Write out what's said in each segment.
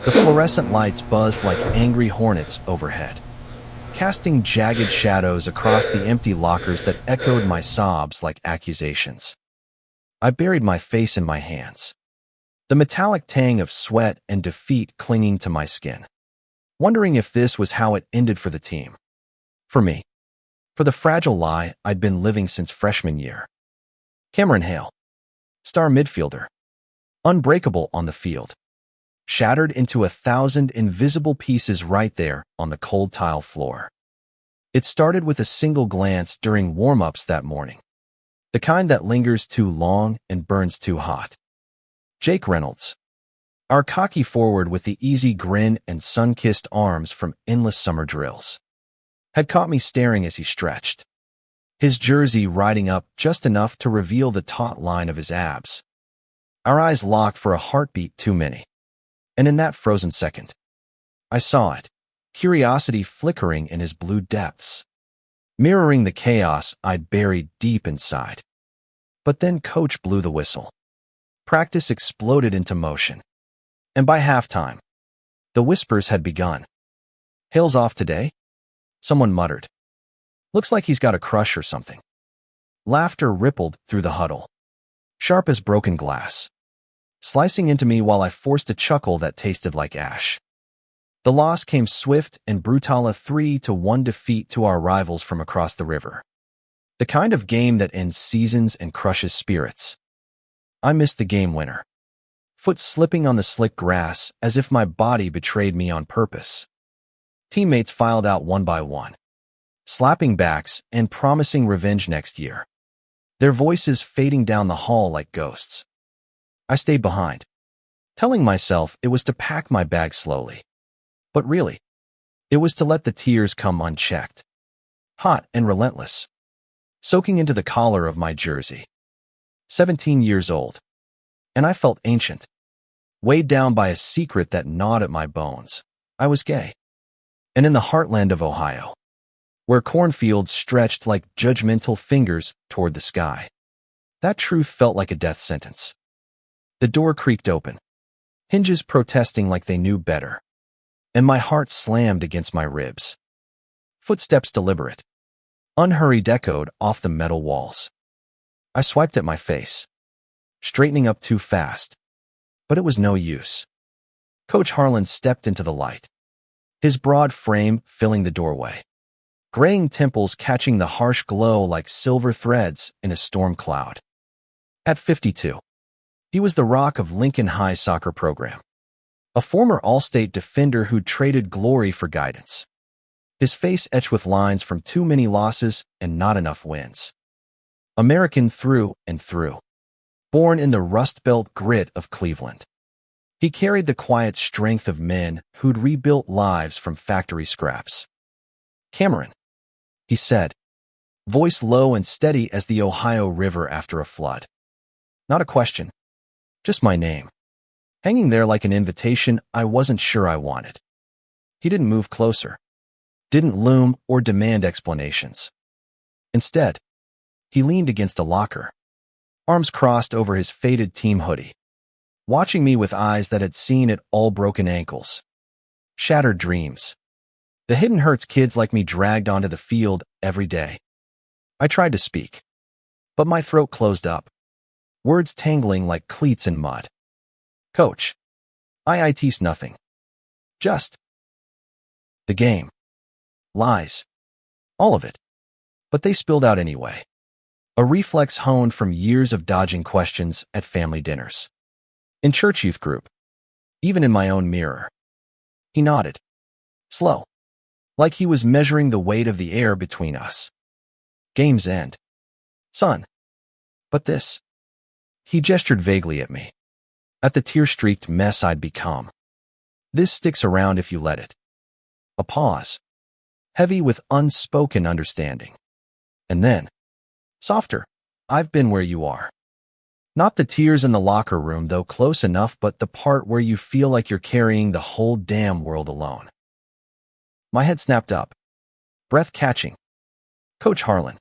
The fluorescent lights buzzed like angry hornets overhead, casting jagged shadows across the empty lockers that echoed my sobs like accusations. I buried my face in my hands, the metallic tang of sweat and defeat clinging to my skin, wondering if this was how it ended for the team. For me. For the fragile lie I'd been living since freshman year. Cameron Hale, star midfielder, unbreakable on the field, shattered into 1,000 invisible pieces right there on the cold tile floor. It started with a single glance during warm-ups that morning, the kind that lingers too long and burns too hot. Jake Reynolds, our cocky forward with the easy grin and sun-kissed arms from endless summer drills, had caught me staring as he stretched, his jersey riding up just enough to reveal the taut line of his abs. Our eyes locked for a heartbeat too many, and in that frozen second, I saw it, curiosity flickering in his blue depths, mirroring the chaos I'd buried deep inside. But then Coach blew the whistle. Practice exploded into motion, and by halftime, the whispers had begun. "Hale's off today?" Someone muttered. "Looks like he's got a crush or something." Laughter rippled through the huddle, sharp as broken glass, slicing into me while I forced a chuckle that tasted like ash. The loss came swift and brutal, a 3-1 defeat to our rivals from across the river. The kind of game that ends seasons and crushes spirits. I missed the game winner, foot slipping on the slick grass as if my body betrayed me on purpose. Teammates filed out one by one, slapping backs and promising revenge next year, their voices fading down the hall like ghosts. I stayed behind, telling myself it was to pack my bag slowly. But really, it was to let the tears come unchecked, hot and relentless, soaking into the collar of my jersey. 17 years old, and I felt ancient, weighed down by a secret that gnawed at my bones. I was gay. And in the heartland of Ohio, where cornfields stretched like judgmental fingers toward the sky, that truth felt like a death sentence. The door creaked open, hinges protesting like they knew better, and my heart slammed against my ribs. Footsteps deliberate, unhurried echoed off the metal walls. I swiped at my face, straightening up too fast, but it was no use. Coach Harlan stepped into the light, his broad frame filling the doorway, graying temples catching the harsh glow like silver threads in a storm cloud. At 52, he was the rock of Lincoln High soccer program, a former All-State defender who'd traded glory for guidance, his face etched with lines from too many losses and not enough wins. American through and through, born in the Rust Belt grit of Cleveland. He carried the quiet strength of men who'd rebuilt lives from factory scraps. "Cameron," he said, voice low and steady as the Ohio River after a flood. Not a question, just my name, hanging there like an invitation I wasn't sure I wanted. He didn't move closer, didn't loom or demand explanations. Instead, he leaned against a locker, arms crossed over his faded team hoodie, watching me with eyes that had seen it all: broken ankles, shattered dreams, the hidden hurts kids like me dragged onto the field every day. I tried to speak, but my throat closed up, words tangling like cleats in mud. "Coach, IIT's nothing. Just the game. Lies. All of it." But they spilled out anyway. A reflex honed from years of dodging questions at family dinners, in church youth group, even in my own mirror. He nodded, slow, like he was measuring the weight of the air between us. "Game's end. Son. But this." He gestured vaguely at me, at the tear-streaked mess I'd become. "This sticks around if you let it." A pause, heavy with unspoken understanding. And then, softer, "I've been where you are. Not the tears in the locker room, though close enough, but the part where you feel like you're carrying the whole damn world alone." My head snapped up, breath catching. Coach Harlan,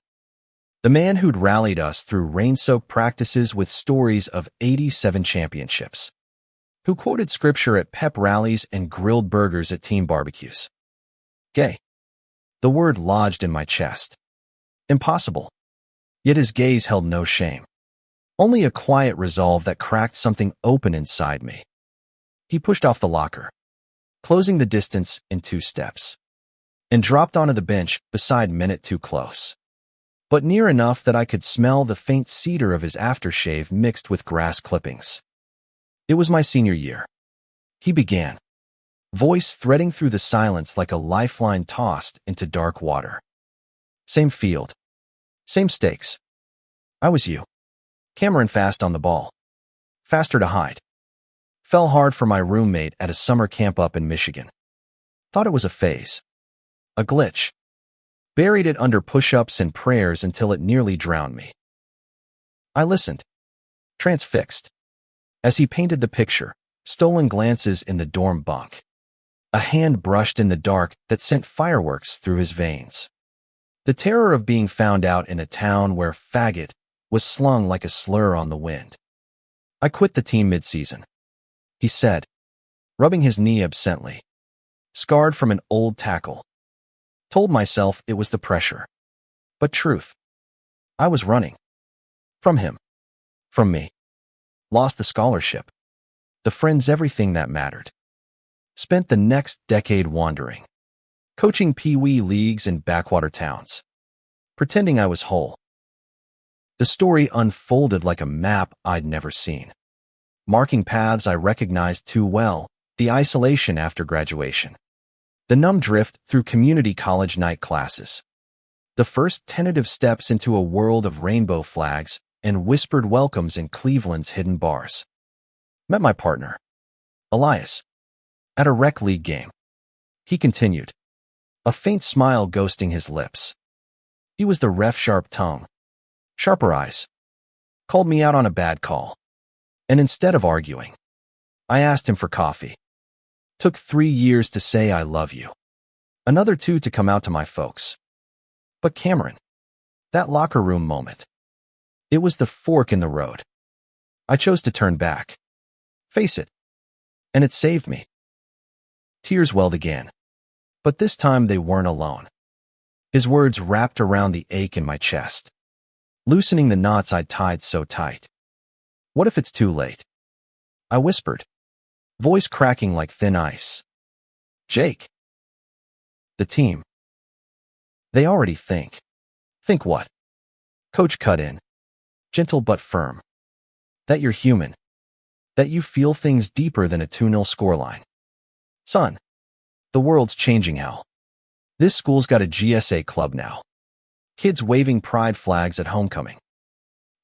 the man who'd rallied us through rain-soaked practices with stories of 87 championships, who quoted scripture at pep rallies and grilled burgers at team barbecues. Gay. The word lodged in my chest. Impossible. Yet his gaze held no shame. Only a quiet resolve that cracked something open inside me. He pushed off the locker, closing the distance in 2 steps, and dropped onto the bench beside Minute too close, but near enough that I could smell the faint cedar of his aftershave mixed with grass clippings. It was my senior year. He began, voice threading through the silence like a lifeline tossed into dark water. Same field. Same stakes. I was you. Cameron fast on the ball. Faster to hide. Fell hard for my roommate at a summer camp up in Michigan. Thought it was a phase. A glitch. Buried it under push-ups and prayers until it nearly drowned me. I listened, transfixed, as he painted the picture, stolen glances in the dorm bunk. A hand brushed in the dark that sent fireworks through his veins. The terror of being found out in a town where faggot was slung like a slur on the wind. I quit the team mid-season, he said, rubbing his knee absently, scarred from an old tackle. Told myself it was the pressure. But truth. I was running. From him. From me. Lost the scholarship. The friends, everything that mattered. Spent the next decade wandering, coaching pee-wee leagues in backwater towns, pretending I was whole. The story unfolded like a map I'd never seen, marking paths I recognized too well, the isolation after graduation, the numb drift through community college night classes, the first tentative steps into a world of rainbow flags and whispered welcomes in Cleveland's hidden bars. Met my partner, Elias, at a rec league game. He continued, a faint smile ghosting his lips. He was the ref, sharp tongue, sharper eyes. Called me out on a bad call. And instead of arguing, I asked him for coffee. Took 3 years to say I love you. Another 2 to come out to my folks. But Cameron, that locker room moment, it was the fork in the road. I chose to turn back. Face it. And it saved me. Tears welled again. But this time they weren't alone. His words wrapped around the ache in my chest, loosening the knots I'd tied so tight. What if it's too late? I whispered, voice cracking like thin ice. Jake. The team. They already think. Think what? Coach cut in, gentle but firm. That you're human. That you feel things deeper than a 2-0 scoreline. Son, the world's changing, hell. This school's got a GSA club now. Kids waving pride flags at homecoming.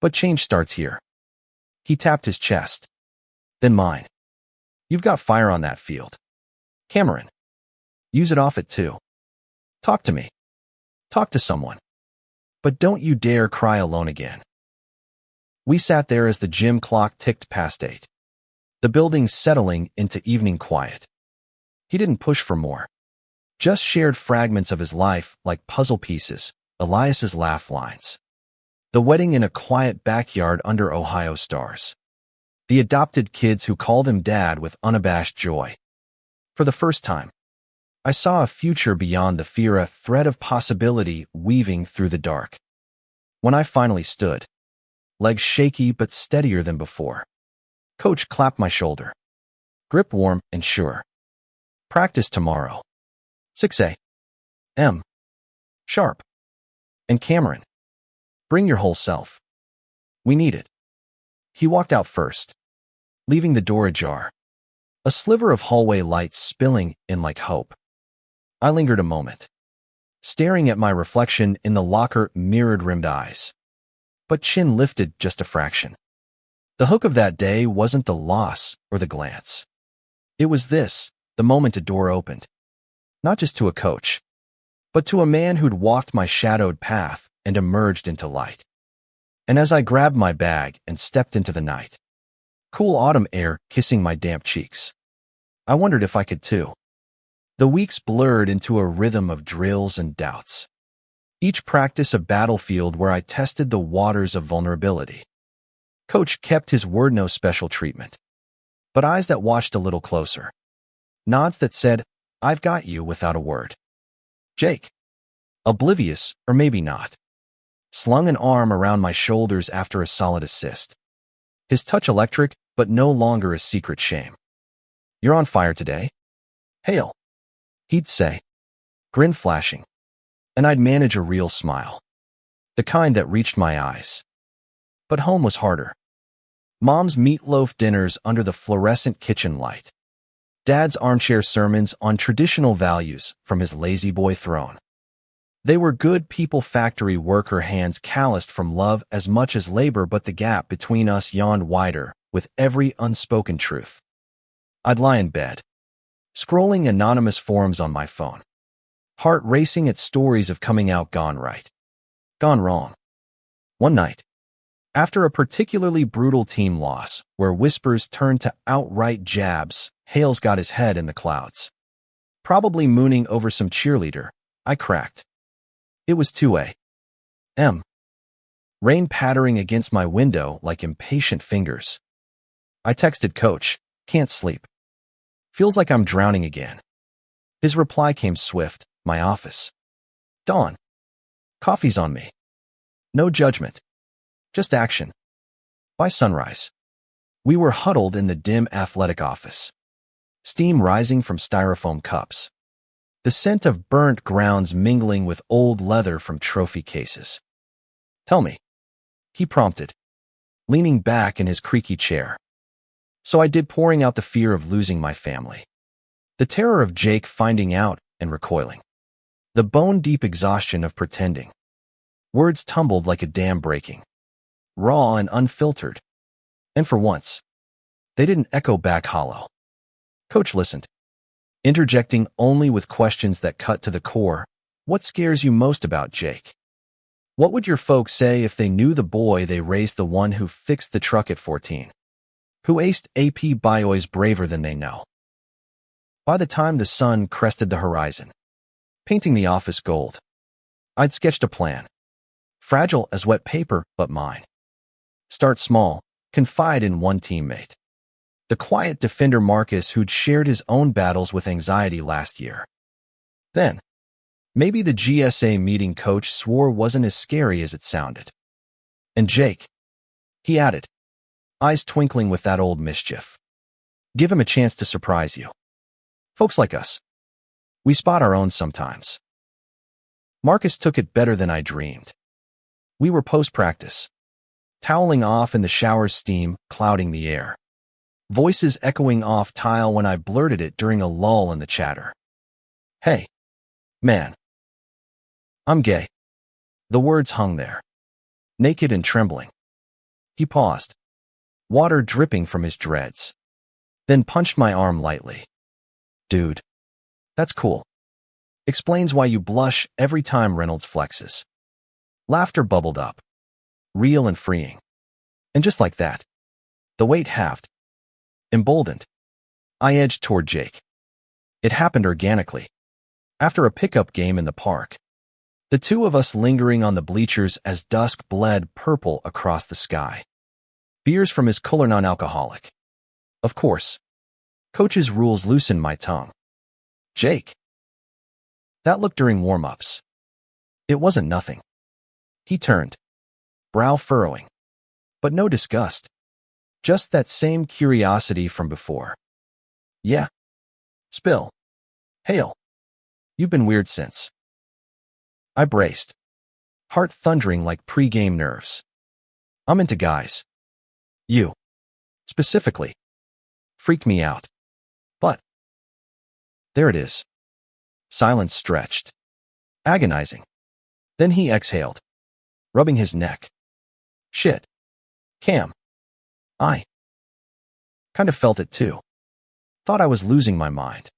But change starts here. He tapped his chest. Then mine. You've got fire on that field. Cameron. Use it off it too. Talk to me. Talk to someone. But don't you dare cry alone again. We sat there as the gym clock ticked past 8. The building settling into evening quiet. He didn't push for more. Just shared fragments of his life like puzzle pieces, Elias's laugh lines. The wedding in a quiet backyard under Ohio stars. The adopted kids who called him dad with unabashed joy. For the first time, I saw a future beyond the fear, a thread of possibility weaving through the dark. When I finally stood, legs shaky but steadier than before, Coach clapped my shoulder. Grip warm and sure. Practice tomorrow. 6 a.m. Sharp. And Cameron, bring your whole self. We need it. He walked out first, leaving the door ajar, a sliver of hallway light spilling in like hope. I lingered a moment, staring at my reflection in the locker mirrored rimmed eyes. But chin lifted just a fraction. The hook of that day wasn't the loss or the glance. It was this, the moment a door opened. Not just to a coach, but to a man who'd walked my shadowed path and emerged into light. And as I grabbed my bag and stepped into the night, cool autumn air kissing my damp cheeks, I wondered if I could too. The weeks blurred into a rhythm of drills and doubts. Each practice a battlefield where I tested the waters of vulnerability. Coach kept his word, no special treatment. but eyes that watched a little closer. Nods that said, "I've got you," without a word. Jake, oblivious, or maybe not, slung an arm around my shoulders after a solid assist. His touch electric, but no longer a secret shame. "You're on fire today." "Hail," he'd say, grin flashing, and I'd manage a real smile, the kind that reached my eyes. But home was harder. Mom's meatloaf dinners under the fluorescent kitchen light. Dad's armchair sermons on traditional values from his lazy boy throne. They were good people factory worker hands calloused from love as much as labor, but the gap between us yawned wider with every unspoken truth. I'd lie in bed, scrolling anonymous forums on my phone, heart racing at stories of coming out gone right, gone wrong. One night, after a particularly brutal team loss, where whispers turned to outright jabs, Hales got his head in the clouds. Probably mooning over some cheerleader, I cracked. It was 2 a.m. Rain pattering against my window like impatient fingers. I texted Coach, "Can't sleep. Feels like I'm drowning again." His reply came swift, "My office. Dawn. Coffee's on me. No judgment. Just action." By sunrise, we were huddled in the dim athletic office. Steam rising from styrofoam cups. The scent of burnt grounds mingling with old leather from trophy cases. "Tell me," he prompted, leaning back in his creaky chair. So I did, pouring out the fear of losing my family. The terror of Jake finding out and recoiling. The bone-deep exhaustion of pretending. Words tumbled like a dam breaking. Raw and unfiltered. And for once, they didn't echo back hollow. Coach listened, interjecting only with questions that cut to the core. "What scares you most about Jake? What would your folks say if they knew the boy they raised, the one who fixed the truck at 14? Who aced AP Bio's braver than they know?" By the time the sun crested the horizon, painting the office gold, I'd sketched a plan. Fragile as wet paper, but mine. Start small, confide in one teammate. The quiet defender Marcus, who'd shared his own battles with anxiety last year. Then, maybe the GSA meeting Coach swore wasn't as scary as it sounded. "And Jake," he added, eyes twinkling with that old mischief. "Give him a chance to surprise you. Folks like us, we spot our own sometimes." Marcus took it better than I dreamed. We were post-practice, toweling off in the shower's steam clouding the air. Voices echoing off tile when I blurted it during a lull in the chatter. "Hey, man. I'm gay." The words hung there, naked and trembling. He paused, water dripping from his dreads, then punched my arm lightly. "Dude, that's cool. Explains why you blush every time Reynolds flexes." Laughter bubbled up, real and freeing. And just like that, the weight halved. Emboldened, I edged toward Jake. It happened organically. After a pickup game in the park, the two of us lingering on the bleachers as dusk bled purple across the sky. Beers from his cooler, non-alcoholic. Of course, Coach's rules loosened my tongue. "Jake." That look during warm-ups. It wasn't nothing. He turned, brow furrowing, but no disgust. Just that same curiosity from before. "Yeah. Spill. Hail. You've been weird since." I braced, heart thundering like pre-game nerves. "I'm into guys. You, specifically, freak me out. But..." There it is. Silence stretched. Agonizing. Then he exhaled, rubbing his neck. "Shit. Cam. I kind of felt it too. Thought I was losing my mind.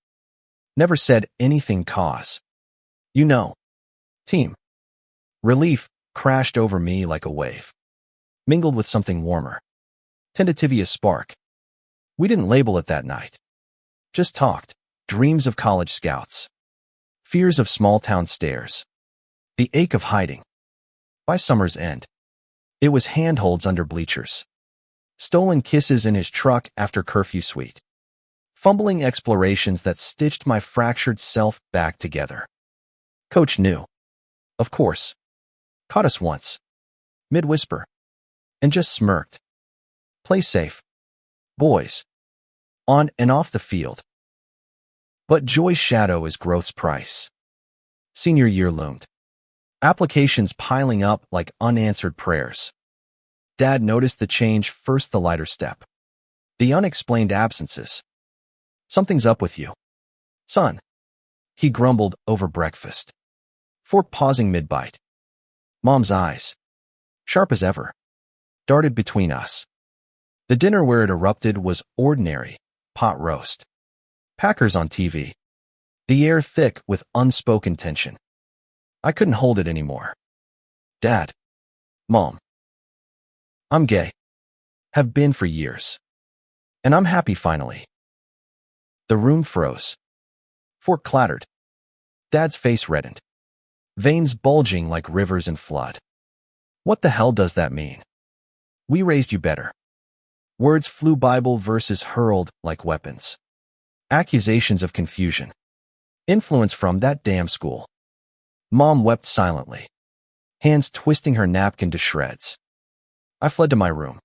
Never said anything cause. You know. Team." Relief crashed over me like a wave, mingled with something warmer. Tentativia spark. We didn't label it that night. Just talked. Dreams of college scouts. Fears of small-town stairs. The ache of hiding. By summer's end, it was handholds under bleachers. stolen kisses in his truck after curfew suite, fumbling explorations that stitched my fractured self back together. Coach knew. Of course. Caught us once. Mid-whisper. And just smirked. Play safe. Boys. On and off the field. But joy's shadow is growth's price. Senior year loomed. Applications piling up like unanswered prayers. Dad noticed the change first, the lighter step. The unexplained absences. Something's up with you, son, he grumbled over breakfast. Fork pausing mid-bite. Mom's eyes, sharp as ever, darted between us. The dinner where it erupted was ordinary, pot roast. Packers on TV. The air thick with unspoken tension. I couldn't hold it anymore. Dad. Mom. I'm gay. Have been for years. And I'm happy finally. The room froze. Fork clattered. Dad's face reddened. Veins bulging like rivers in flood. What the hell does that mean? We raised you better. Words flew, Bible verses hurled like weapons. Accusations of confusion. Influence from that damn school. Mom wept silently, hands twisting her napkin to shreds. I fled to my room,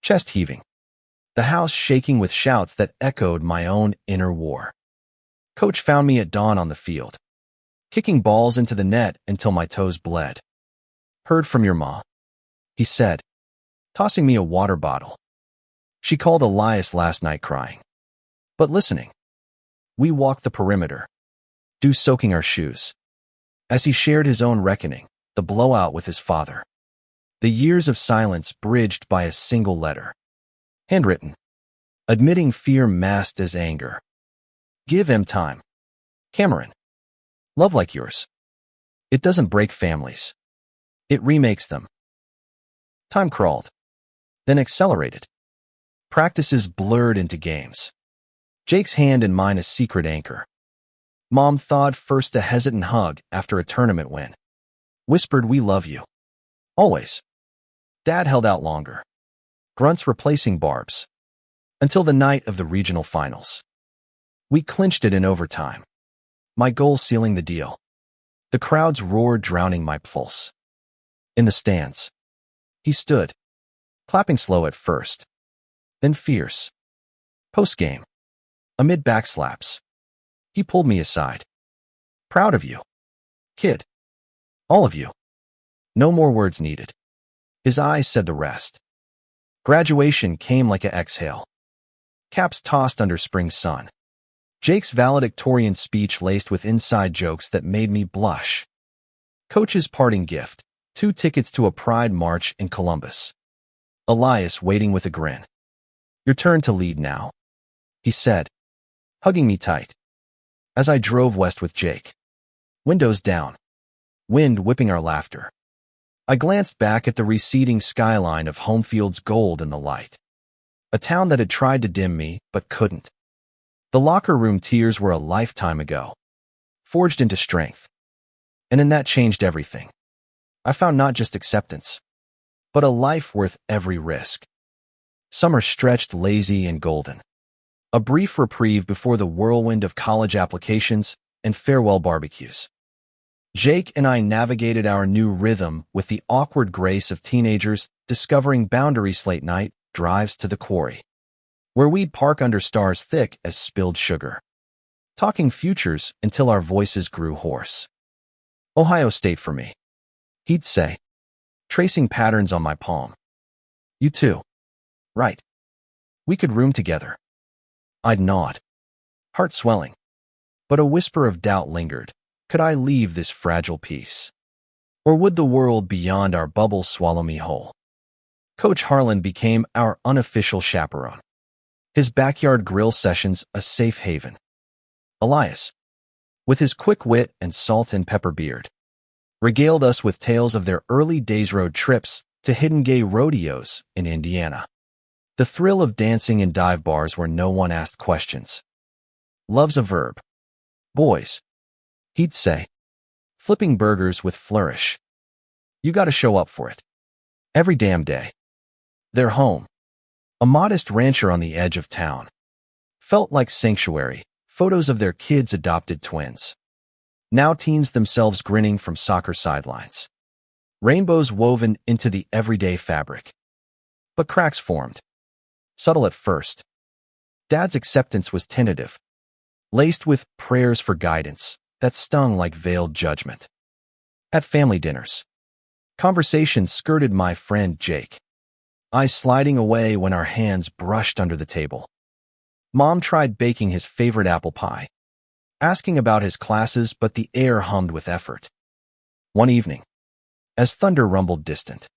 chest heaving, the house shaking with shouts that echoed my own inner war. Coach found me at dawn on the field, kicking balls into the net until my toes bled. Heard from your ma, he said, tossing me a water bottle. She called Elias last night crying. But listening. We walked the perimeter, dew soaking our shoes. As he shared his own reckoning, the blowout with his father. The years of silence bridged by a single letter. Handwritten. Admitting fear masked as anger. Give him time. Cameron. Love like yours. It doesn't break families. It remakes them. Time crawled. Then accelerated. Practices blurred into games. Jake's hand in mine a secret anchor. Mom thawed first, a hesitant hug after a tournament win. Whispered, we love you. Always. Dad held out longer. Grunts replacing barbs. Until the night of the regional finals. We clinched it in overtime. My goal sealing the deal. The crowd's roar drowning my pulse. In the stands. He stood. Clapping slow at first. Then fierce. Post-game. Amid backslaps. He pulled me aside. Proud of you. Kid. All of you. No more words needed. His eyes said the rest. Graduation came like an exhale. Caps tossed under spring sun. Jake's valedictorian speech laced with inside jokes that made me blush. Coach's parting gift, 2 tickets to a pride march in Columbus. Elias waiting with a grin. Your turn to lead now, he said, hugging me tight. As I drove west with Jake. Windows down. Wind whipping our laughter. I glanced back at the receding skyline of Homefield's gold in the light. A town that had tried to dim me, but couldn't. The locker room tears were a lifetime ago. Forged into strength. And in that changed everything. I found not just acceptance, but a life worth every risk. Summer stretched lazy and golden. A brief reprieve before the whirlwind of college applications and farewell barbecues. Jake and I navigated our new rhythm with the awkward grace of teenagers discovering boundaries. Late night drives to the quarry, where we'd park under stars thick as spilled sugar, talking futures until our voices grew hoarse. Ohio State for me, he'd say, tracing patterns on my palm. You too. Right. We could room together. I'd nod, heart swelling. But a whisper of doubt lingered. Could I leave this fragile piece? Or would the world beyond our bubble swallow me whole? Coach Harlan became our unofficial chaperone. His backyard grill sessions a safe haven. Elias, with his quick wit and salt and pepper beard, regaled us with tales of their early days road trips to hidden gay rodeos in Indiana. The thrill of dancing in dive bars where no one asked questions. Love's a verb. Boys, he'd say, flipping burgers with flourish. You gotta show up for it. Every damn day. They're home. A modest rancher on the edge of town. Felt like sanctuary, photos of their kids' adopted twins. Now teens themselves grinning from soccer sidelines. Rainbows woven into the everyday fabric. But cracks formed. Subtle at first. Dad's acceptance was tentative, laced with prayers for guidance that stung like veiled judgment. At family dinners, conversations skirted my friend Jake, eyes sliding away when our hands brushed under the table. Mom tried baking his favorite apple pie, asking about his classes, but the air hummed with effort. One evening, as thunder rumbled distant,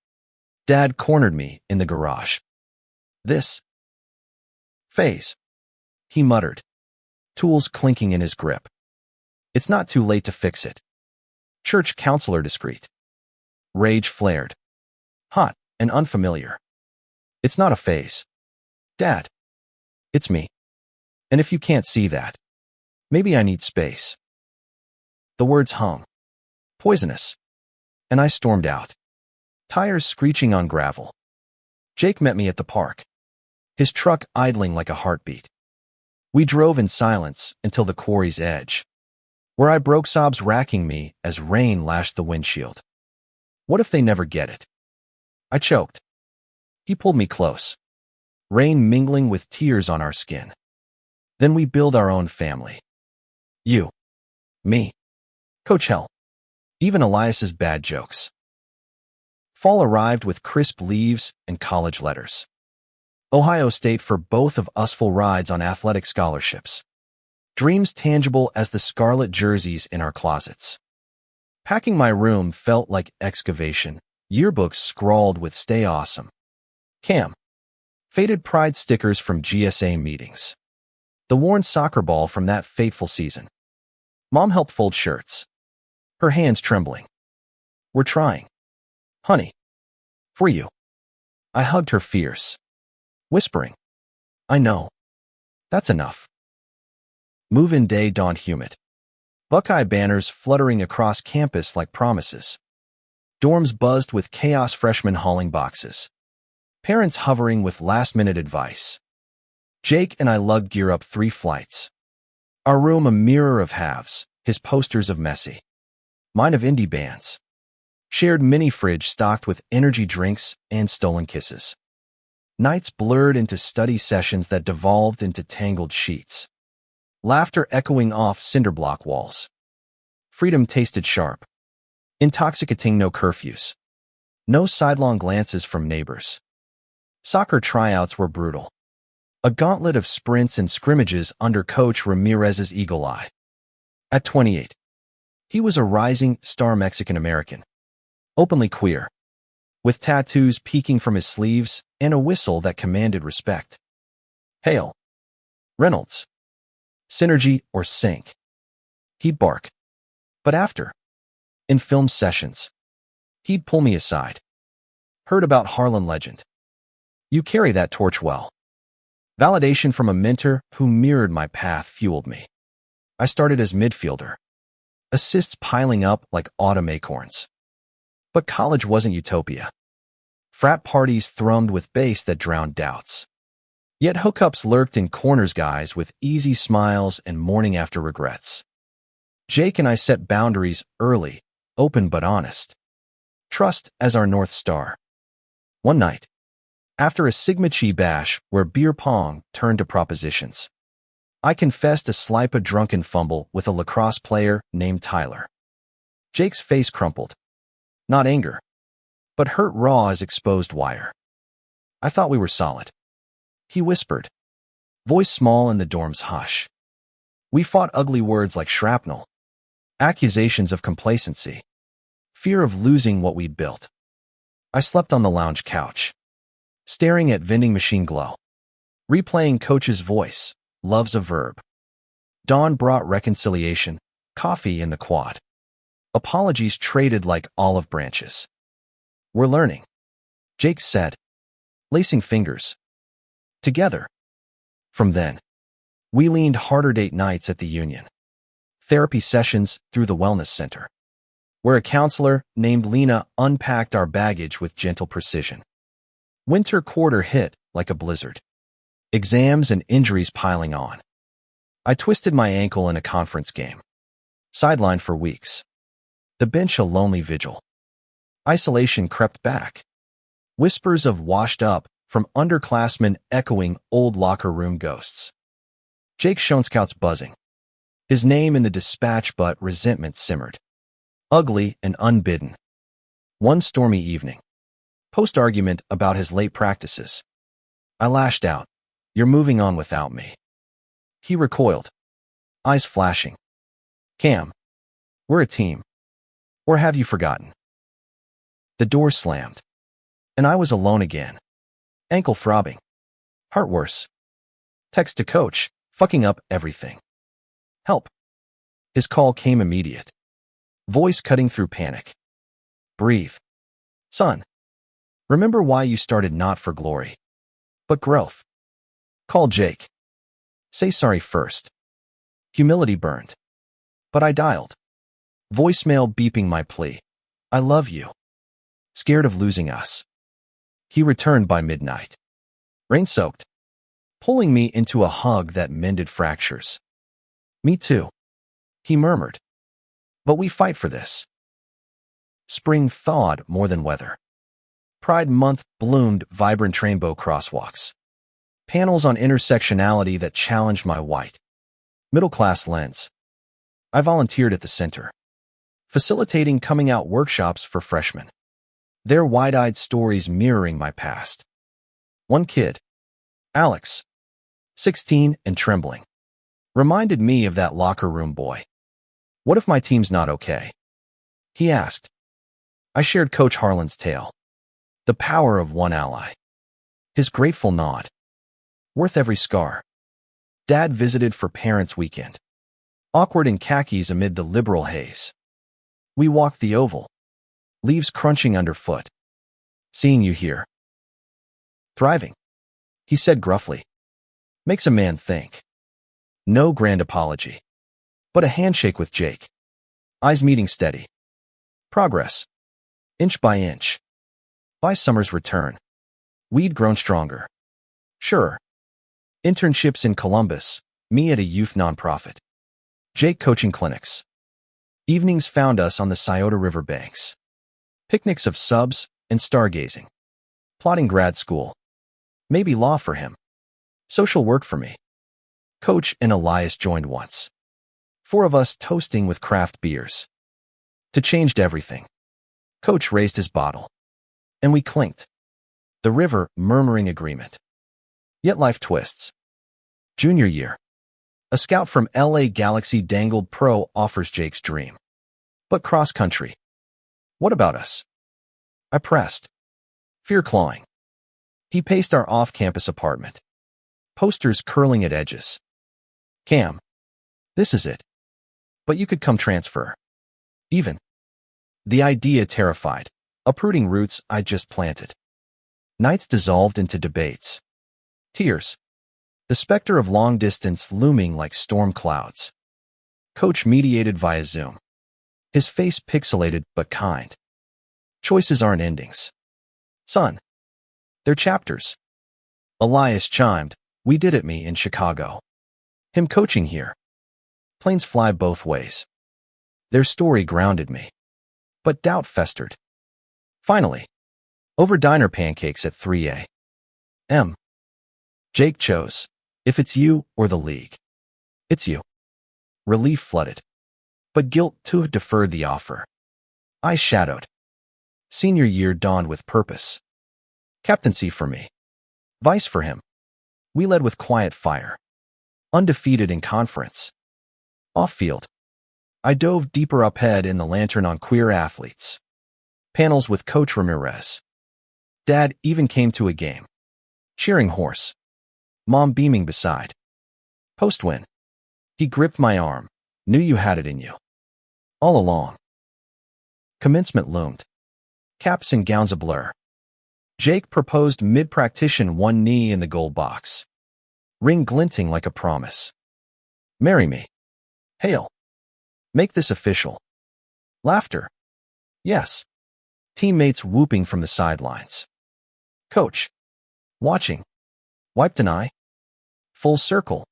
Dad cornered me in the garage. "This phase," he muttered, tools clinking in his grip. "It's not too late to fix it." Church counselor discreet. Rage flared. Hot and unfamiliar. "It's not a phase, Dad. It's me. And if you can't see that, maybe I need space." The words hung. Poisonous. And I stormed out. Tires screeching on gravel. Jake met me at the park, his truck idling like a heartbeat. We drove in silence until the quarry's edge, where I broke sobs racking me as rain lashed the windshield. What if they never get it? I choked. He pulled me close, rain mingling with tears on our skin. Then we build our own family. You, me, Coach Hell, even Elias's bad jokes. Fall arrived with crisp leaves and college letters. Ohio State for both of us, full rides on athletic scholarships. Dreams tangible as the scarlet jerseys in our closets. Packing my room felt like excavation, yearbooks scrawled with "Stay Awesome." Cam. Faded pride stickers from GSA meetings. The worn soccer ball from that fateful season. Mom helped fold shirts, her hands trembling. "We're trying, honey. For you." I hugged her fierce, whispering, "I know. That's enough." Move-in day dawned humid. Buckeye banners fluttering across campus like promises. Dorms buzzed with chaos, freshmen hauling boxes. Parents hovering with last-minute advice. Jake and I lugged gear up 3 flights. Our room a mirror of halves, his posters of Messi, mine of indie bands. Shared mini-fridge stocked with energy drinks and stolen kisses. Nights blurred into study sessions that devolved into tangled sheets. Laughter echoing off cinderblock walls. Freedom tasted sharp. Intoxicating, no curfews. No sidelong glances from neighbors. Soccer tryouts were brutal. A gauntlet of sprints and scrimmages under Coach Ramirez's eagle eye. At 28, he was a rising star Mexican-American. Openly queer. With tattoos peeking from his sleeves and a whistle that commanded respect. "Hail, Reynolds. Synergy or sink." He'd bark. But after, in film sessions, he'd pull me aside. "Heard about Harlan legend. You carry that torch well." Validation from a mentor who mirrored my path fueled me. I started as midfielder, assists piling up like autumn acorns. But college wasn't utopia. Frat parties thrummed with bass that drowned doubts. Yet hookups lurked in corners, guys with easy smiles and morning after regrets. Jake and I set boundaries early, open but honest. Trust as our North Star. One night, after a Sigma Chi bash where beer pong turned to propositions, I confessed a slight drunken fumble with a lacrosse player named Tyler. Jake's face crumpled. Not anger, but hurt raw as exposed wire. I thought we were solid. He whispered, voice small in the dorm's hush. We fought ugly words like shrapnel, accusations of complacency, fear of losing what we'd built. I slept on the lounge couch, staring at vending machine glow, replaying Coach's voice, love's a verb. Dawn brought reconciliation, coffee in the quad. Apologies traded like olive branches. We're learning, Jake said, lacing fingers. Together. From then, we leaned harder, date nights at the Union, therapy sessions through the Wellness Center, where a counselor named Lena unpacked our baggage with gentle precision. Winter quarter hit, like a blizzard. Exams and injuries piling on. I twisted my ankle in a conference game. Sidelined for weeks. The bench a lonely vigil. Isolation crept back. Whispers of washed up from underclassmen echoing old locker room ghosts. Jake Schoenskout's buzzing. His name in the dispatch, but resentment simmered. Ugly and unbidden. One stormy evening. Post-argument about his late practices. I lashed out. You're moving on without me. He recoiled. Eyes flashing. Cam, we're a team. Or have you forgotten? The door slammed. And I was alone again. Ankle throbbing. Heart worse. Text to coach, fucking up everything. Help. His call came immediate. Voice cutting through panic. Breathe. Son. Remember why you started, not for glory, but growth. Call Jake. Say sorry first. Humility burned. But I dialed. Voicemail beeping my plea. I love you. Scared of losing us. He returned by midnight. Rain-soaked. Pulling me into a hug that mended fractures. Me too. He murmured. But we fight for this. Spring thawed more than weather. Pride Month bloomed vibrant rainbow crosswalks. Panels on intersectionality that challenged my white, middle-class lens. I volunteered at the center, facilitating coming-out workshops for freshmen. Their wide-eyed stories mirroring my past. One kid, Alex, 16 and trembling, reminded me of that locker room boy. What if my team's not okay? He asked. I shared Coach Harlan's tale. The power of one ally. His grateful nod. Worth every scar. Dad visited for parents' weekend. Awkward in khakis amid the liberal haze. We walked the oval. Leaves crunching underfoot. Seeing you here. Thriving. He said gruffly. Makes a man think. No grand apology. But a handshake with Jake. Eyes meeting steady. Progress. Inch by inch. By summer's return. We'd grown stronger. Sure. Internships in Columbus, me at a youth nonprofit. Jake coaching clinics. Evenings found us on the Scioto River banks. Picnics of subs and stargazing. Plotting grad school. Maybe law for him. Social work for me. Coach and Elias joined once. 4 of us toasting with craft beers. To changed everything. Coach raised his bottle. And we clinked. The river murmuring agreement. Yet life twists. Junior year. A scout from LA Galaxy dangled pro offers Jake's dream. But cross country. What about us? I pressed. Fear clawing. He paced our off-campus apartment. Posters curling at edges. Cam. This is it. But you could come transfer. Even. The idea terrified. Uprooting roots I'd just planted. Nights dissolved into debates. Tears. The specter of long distance looming like storm clouds. Coach mediated via Zoom. His face pixelated but kind. Choices aren't endings. Son. They're chapters. Elias chimed. We did it me in Chicago. Him coaching here. Planes fly both ways. Their story grounded me. But doubt festered. Finally. Over diner pancakes at 3 a.m. Jake chose. If it's you or the league. It's you. Relief flooded. But guilt too deferred the offer. I shadowed. Senior year dawned with purpose. Captaincy for me. Vice for him. We led with quiet fire. Undefeated in conference. Off-field. I dove deeper uphead in the lantern on queer athletes. Panels with Coach Ramirez. Dad even came to a game. Cheering horse. Mom beaming beside. Post-win. He gripped my arm. Knew you had it in you. All along. Commencement loomed. Caps and gowns a blur. Jake proposed mid-practition, one knee in the goal box. Ring glinting like a promise. Marry me. Hail. Make this official. Laughter. Yes. Teammates whooping from the sidelines. Coach. Watching. Wiped an eye? Full circle.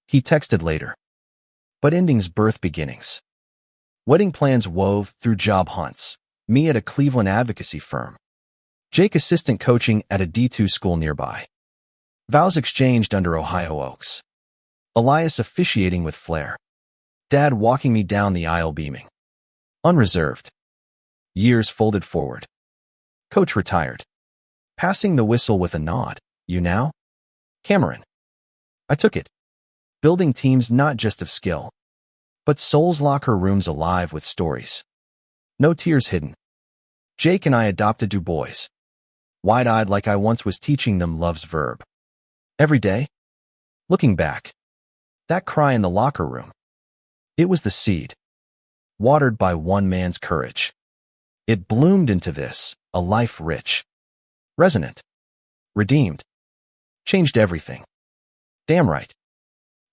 He texted later. But endings birth beginnings. Wedding plans wove through job hunts. Me at a Cleveland advocacy firm. Jake assistant coaching at a D2 school nearby. Vows exchanged under Ohio oaks. Elias officiating with flair. Dad walking me down the aisle beaming. Unreserved. Years folded forward. Coach retired. Passing the whistle with a nod. You now? Cameron. I took it. Building teams not just of skill, but souls, locker rooms alive with stories. No tears hidden. Jake and I adopted Du Bois. Wide-eyed like I once was teaching them love's verb. Every day? Looking back. That cry in the locker room. It was the seed. Watered by one man's courage. It bloomed into this, a life rich. Resonant. Redeemed. Changed everything. Damn right.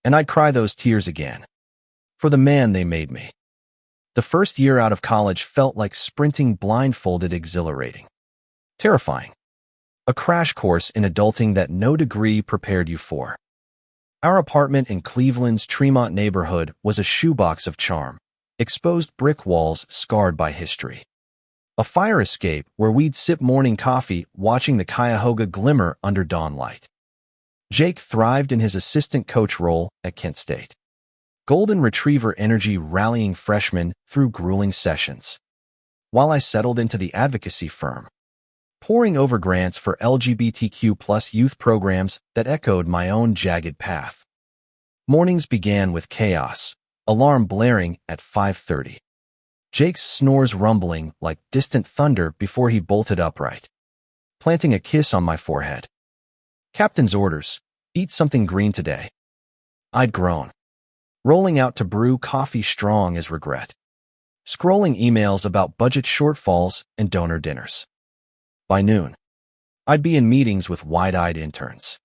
And I'd cry those tears again. For the man they made me. The first year out of college felt like sprinting blindfolded, exhilarating. Terrifying. A crash course in adulting that no degree prepared you for. Our apartment in Cleveland's Tremont neighborhood was a shoebox of charm, exposed brick walls scarred by history. A fire escape where we'd sip morning coffee watching the Cuyahoga glimmer under dawn light. Jake thrived in his assistant coach role at Kent State. Golden retriever energy rallying freshmen through grueling sessions. While I settled into the advocacy firm, poring over grants for LGBTQ+ youth programs that echoed my own jagged path. Mornings began with chaos, alarm blaring at 5:30. Jake's snores rumbling like distant thunder before he bolted upright, planting a kiss on my forehead. Captain's orders, eat something green today. I'd grown. Rolling out to brew coffee strong as regret. Scrolling emails about budget shortfalls and donor dinners. By noon, I'd be in meetings with wide-eyed interns.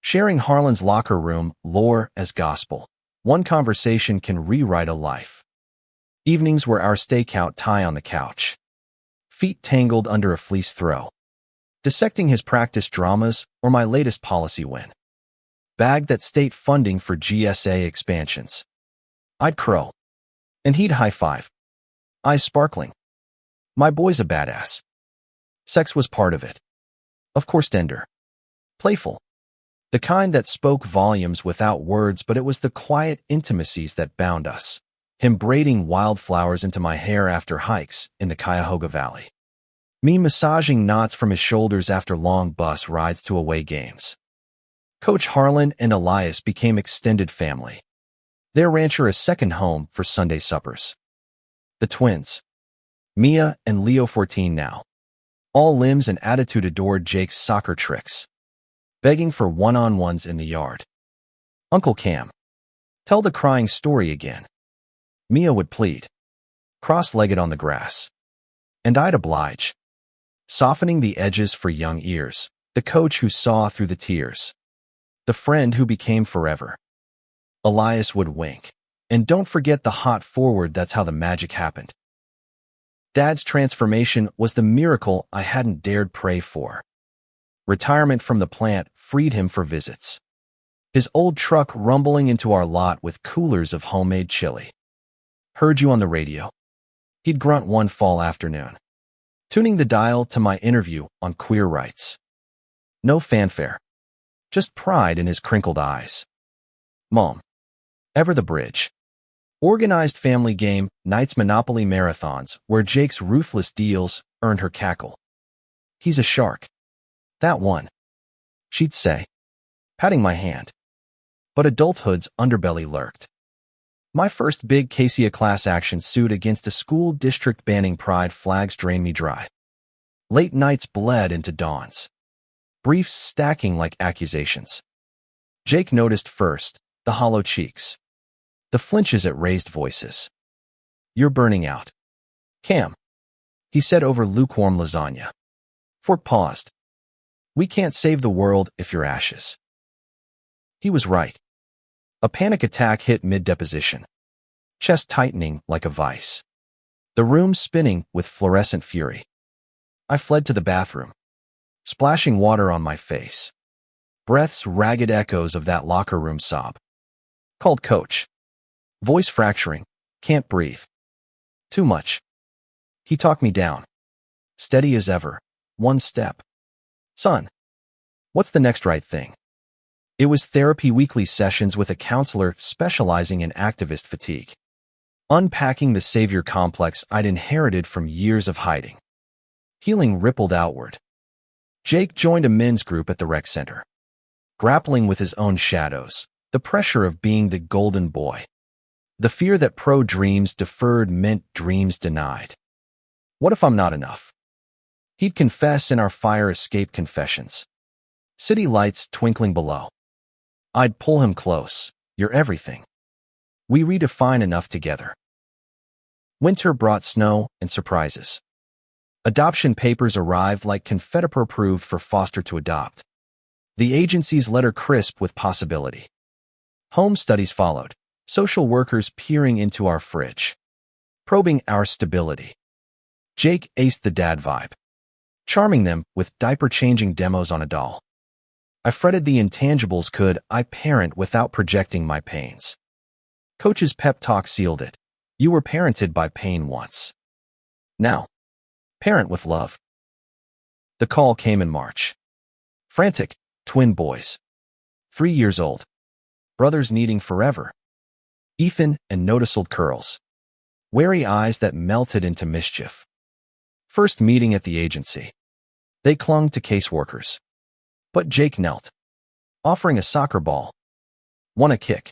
Sharing Harlan's locker room lore as gospel. One conversation can rewrite a life. Evenings were our stakeout tie on the couch. Feet tangled under a fleece throw. Dissecting his practice dramas or my latest policy win. Bagged that state funding for GSA expansions. I'd crow. And he'd high-five. Eyes sparkling. My boy's a badass. Sex was part of it. Of course, tender. Playful. The kind that spoke volumes without words, but it was the quiet intimacies that bound us. Him braiding wildflowers into my hair after hikes in the Cuyahoga Valley. Me massaging knots from his shoulders after long bus rides to away games. Coach Harlan and Elias became extended family. Their rancher a second home for Sunday suppers. The twins. Mia and Leo 14 now. All limbs and attitude adored Jake's soccer tricks. Begging for one-on-ones in the yard. Uncle Cam. Tell the crying story again. Mia would plead. Cross-legged on the grass. And I'd oblige. Softening the edges for young ears. The coach who saw through the tears. The friend who became forever. Elias would wink. And don't forget the hot forward, that's how the magic happened. Dad's transformation was the miracle I hadn't dared pray for. Retirement from the plant freed him for visits. His old truck rumbling into our lot with coolers of homemade chili. Heard you on the radio. He'd grunt one fall afternoon, tuning the dial to my interview on queer rights. No fanfare. Just pride in his crinkled eyes. Mom. Ever the bridge. Organized family game, nights Monopoly marathons, where Jake's ruthless deals earned her cackle. He's a shark. That one. She'd say, patting my hand. But adulthood's underbelly lurked. My first big Cassia class action suit against a school district banning pride flags drained me dry. Late nights bled into dawns. Briefs stacking like accusations. Jake noticed first, the hollow cheeks. The flinches at raised voices. You're burning out. Cam. He said over lukewarm lasagna. Fort paused. We can't save the world if you're ashes. He was right. A panic attack hit mid-deposition. Chest tightening like a vice. The room spinning with fluorescent fury. I fled to the bathroom. Splashing water on my face. Breaths ragged echoes of that locker room sob. Called coach. Voice fracturing. Can't breathe. Too much. He talked me down. Steady as ever. One step. Son, what's the next right thing? It was therapy weekly sessions with a counselor specializing in activist fatigue. Unpacking the savior complex I'd inherited from years of hiding. Healing rippled outward. Jake joined a men's group at the rec center. Grappling with his own shadows, the pressure of being the golden boy. The fear that dreams deferred meant dreams denied. What if I'm not enough? He'd confess in our fire escape confessions. City lights twinkling below. I'd pull him close. You're everything. We redefine enough together. Winter brought snow and surprises. Adoption papers arrived like confetti approved for foster to adopt. The agency's letter crisp with possibility. Home studies followed, social workers peering into our fridge, probing our stability. Jake aced the dad vibe, charming them with diaper-changing demos on a doll. I fretted the intangibles could I parent without projecting my pains. Coach's pep talk sealed it. You were parented by pain once. Now, parent with love. The call came in March. Frantic, twin boys. 3 years old. Brothers needing forever. Ethan and noticeable curls. Wary eyes that melted into mischief. First meeting at the agency. They clung to caseworkers. But Jake knelt, offering a soccer ball. Won a kick.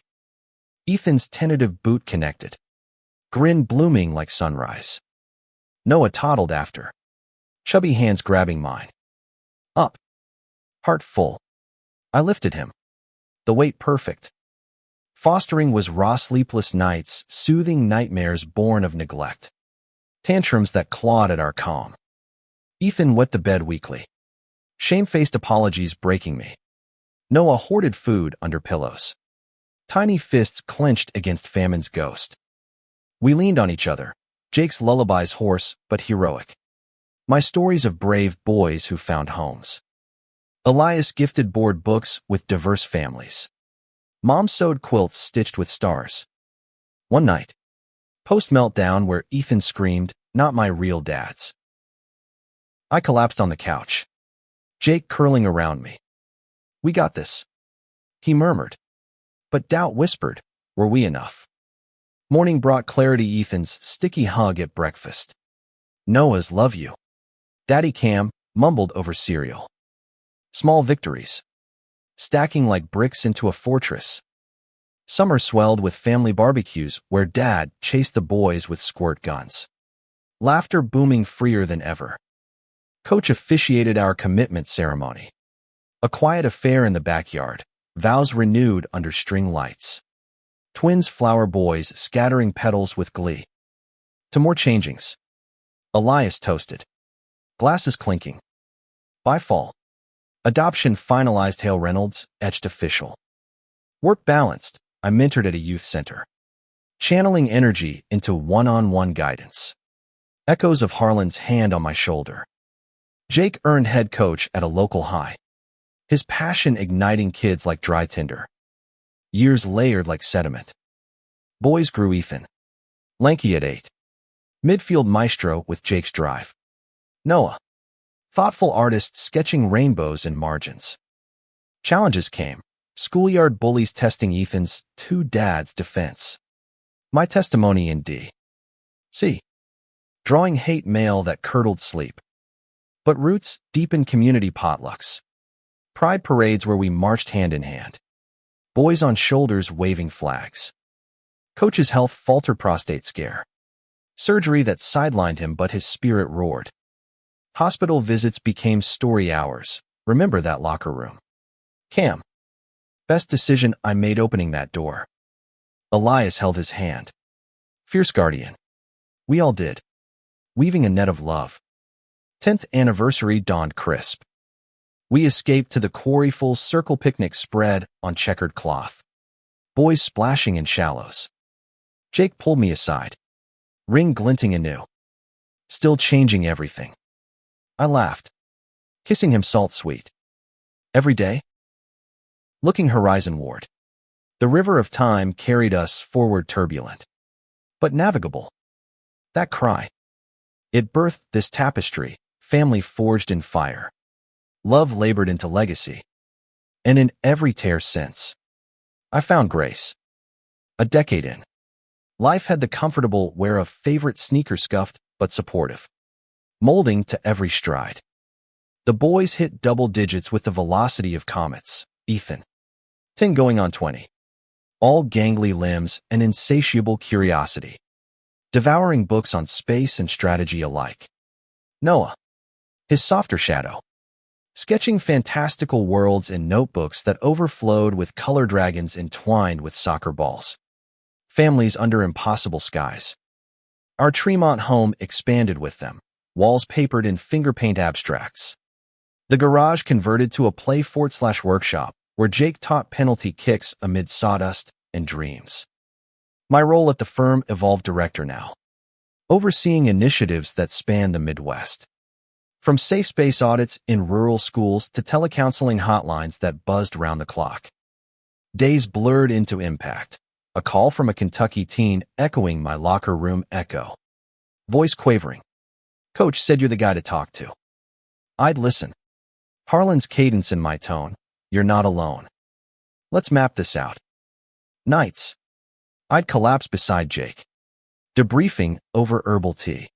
Ethan's tentative boot connected. Grin blooming like sunrise. Noah toddled after. Chubby hands grabbing mine. Up. Heart full. I lifted him. The weight perfect. Fostering was raw sleepless nights, soothing nightmares born of neglect. Tantrums that clawed at our calm. Ethan wet the bed weekly. Shame-faced apologies breaking me. Noah hoarded food under pillows. Tiny fists clenched against famine's ghost. We leaned on each other. Jake's lullabies hoarse but heroic. My stories of brave boys who found homes. Elias gifted board books with diverse families. Mom sewed quilts stitched with stars. One night, post-meltdown where Ethan screamed, "Not my real dad's." I collapsed on the couch. Jake curling around me. We got this. He murmured. But doubt whispered, were we enough? Morning brought clarity. Ethan's sticky hug at breakfast. Noah's love you. Daddy Cam mumbled over cereal. Small victories. Stacking like bricks into a fortress. Summer swelled with family barbecues where Dad chased the boys with squirt guns. Laughter booming freer than ever. Coach officiated our commitment ceremony. A quiet affair in the backyard, vows renewed under string lights. Twins flower boys scattering petals with glee. To more changings. Elias toasted. Glasses clinking. By fall. Adoption finalized. Hale Reynolds, etched official. Work balanced. I mentored at a youth center. Channeling energy into one-on-one guidance. Echoes of Harlan's hand on my shoulder. Jake earned head coach at a local high. His passion igniting kids like dry tinder. Years layered like sediment. Boys grew. Ethan. Lanky at 8. Midfield maestro with Jake's drive. Noah. Thoughtful artist sketching rainbows in margins. Challenges came. Schoolyard bullies testing Ethan's two dads' defense. My testimony in D.C. Drawing hate mail that curdled sleep. But roots deep in community potlucks. Pride parades where we marched hand in hand. Boys on shoulders waving flags. Coach's health faltered. Prostate scare. Surgery that sidelined him but his spirit roared. Hospital visits became story hours. Remember that locker room. Cam. Best decision I made opening that door. Elias held his hand. Fierce guardian. We all did. Weaving a net of love. 10th anniversary dawned crisp. We escaped to the quarry full circle picnic spread on checkered cloth. Boys splashing in shallows. Jake pulled me aside. Ring glinting anew. Still changing everything. I laughed. Kissing him salt sweet. Every day? looking horizonward. The river of time carried us forward turbulent, but navigable. That cry. It birthed this tapestry, family forged in fire. Love labored into legacy. And in every tear since, I found grace. A decade in, life had the comfortable wear of favorite sneaker scuffed but supportive, molding to every stride. The boys hit double digits with the velocity of comets. Ethan, 10 going on 20. All gangly limbs and insatiable curiosity, devouring books on space and strategy alike. Noah, his softer shadow, sketching fantastical worlds in notebooks that overflowed with color dragons entwined with soccer balls. Families under impossible skies. Our Tremont home expanded with them, walls papered in finger paint abstracts. The garage converted to a play fort/workshop where Jake taught penalty kicks amid sawdust and dreams. My role at the firm evolved director now, overseeing initiatives that span the Midwest. From safe space audits in rural schools to telecounseling hotlines that buzzed round the clock. Days blurred into impact, a call from a Kentucky teen echoing my locker room echo. Voice quavering. Coach said you're the guy to talk to. I'd listen. Harlan's cadence in my tone. You're not alone. Let's map this out. Nights. I'd collapse beside Jake, debriefing over herbal tea,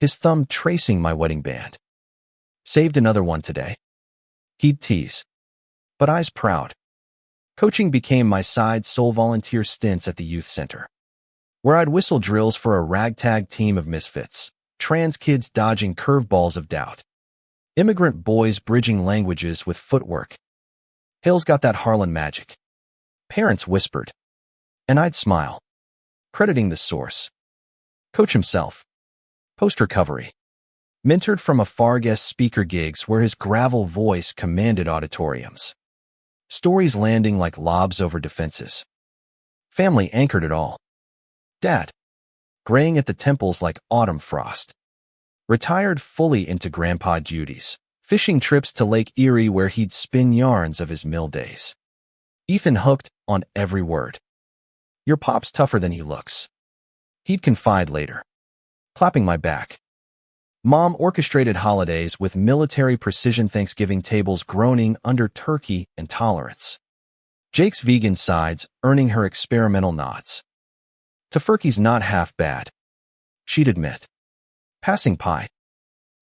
his thumb tracing my wedding band. Saved another one today. He'd tease, but eyes proud. Coaching became my side soul volunteer stints at the youth center, where I'd whistle drills for a ragtag team of misfits, trans kids dodging curveballs of doubt, immigrant boys bridging languages with footwork. Hill's got that Harlan magic. Parents whispered, and I'd smile, crediting the source. Coach himself. Post-recovery. Mentored from afar guest speaker gigs where his gravel voice commanded auditoriums. Stories landing like lobs over defenses. Family anchored it all. Dad, graying at the temples like autumn frost. Retired fully into grandpa duties, fishing trips to Lake Erie where he'd spin yarns of his mill days. Ethan hooked on every word. Your pop's tougher than he looks. He'd confide later, clapping my back. Mom orchestrated holidays with military precision Thanksgiving tables groaning under turkey and tolerance. Jake's vegan sides earning her experimental nods. Tofurkey's not half bad, she'd admit. Passing pie.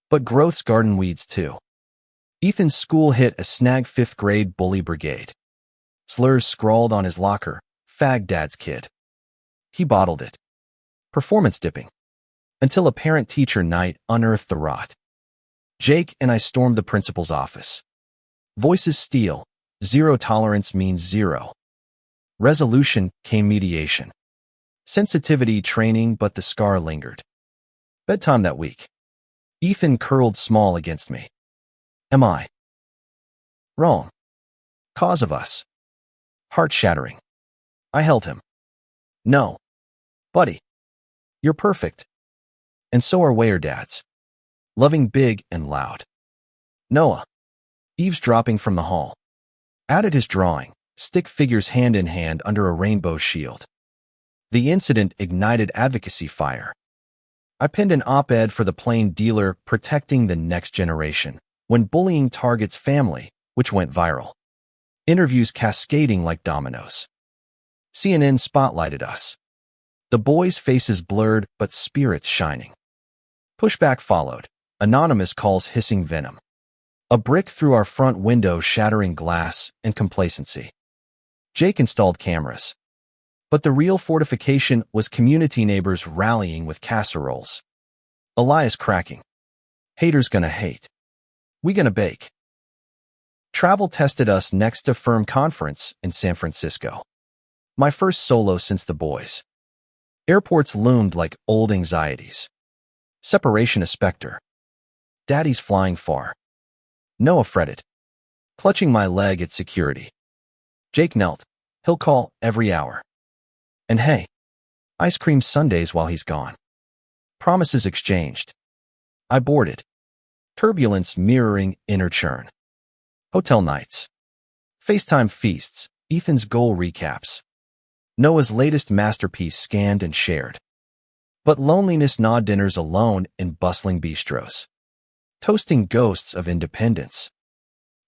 But growth's garden weeds too. Ethan's school hit a snag 5th grade bully brigade. Slurs scrawled on his locker, fag dad's kid. He bottled it. Performance dipping. Until a parent-teacher night unearthed the rot. Jake and I stormed the principal's office. Voices steel. Zero tolerance means zero. Resolution came mediation. Sensitivity training, but the scar lingered. Bedtime that week. Ethan curled small against me. Am I wrong? Cause of us. Heart-shattering. I held him. No. Buddy. You're perfect. And so are Wayer dads. Loving big and loud. Noah. Eavesdropping from the hall. Added his drawing, stick figures hand in hand under a rainbow shield. The incident ignited advocacy fire. I penned an op-ed for the Plain Dealer protecting the next generation when bullying targets family, which went viral. Interviews cascading like dominoes. CNN spotlighted us. The boys' faces blurred but spirits shining. Pushback followed. Anonymous calls hissing venom. A brick through our front window shattering glass and complacency. Jake installed cameras. But the real fortification was community neighbors rallying with casseroles. Elias cracking. Haters gonna hate. We gonna bake. Travel tested us next to firm conference in San Francisco. My first solo since the boys. Airports loomed like old anxieties. Separation a specter. Daddy's flying far. Noah fretted, clutching my leg at security. Jake knelt. He'll call every hour. And hey, ice cream sundaes while he's gone. Promises exchanged. I boarded. Turbulence mirroring inner churn. Hotel nights. FaceTime feasts, Ethan's goal recaps. Noah's latest masterpiece scanned and shared. But loneliness gnawed dinners alone in bustling bistros. Toasting ghosts of independence.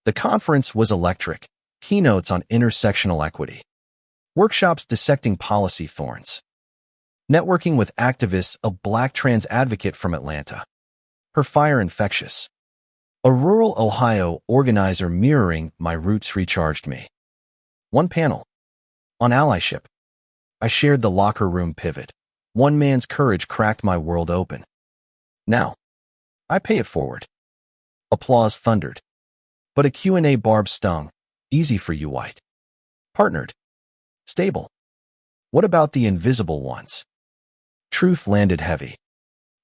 The conference was electric. Keynotes on intersectional equity. Workshops dissecting policy thorns. Networking with activists, a Black trans advocate from Atlanta. Her fire infectious. A rural Ohio organizer mirroring my roots recharged me. One panel. On allyship. I shared the locker room pivot. One man's courage cracked my world open. Now, I pay it forward. Applause thundered. But a Q&A barb stung. Easy for you, white. Partnered. Stable. What about the invisible ones? Truth landed heavy.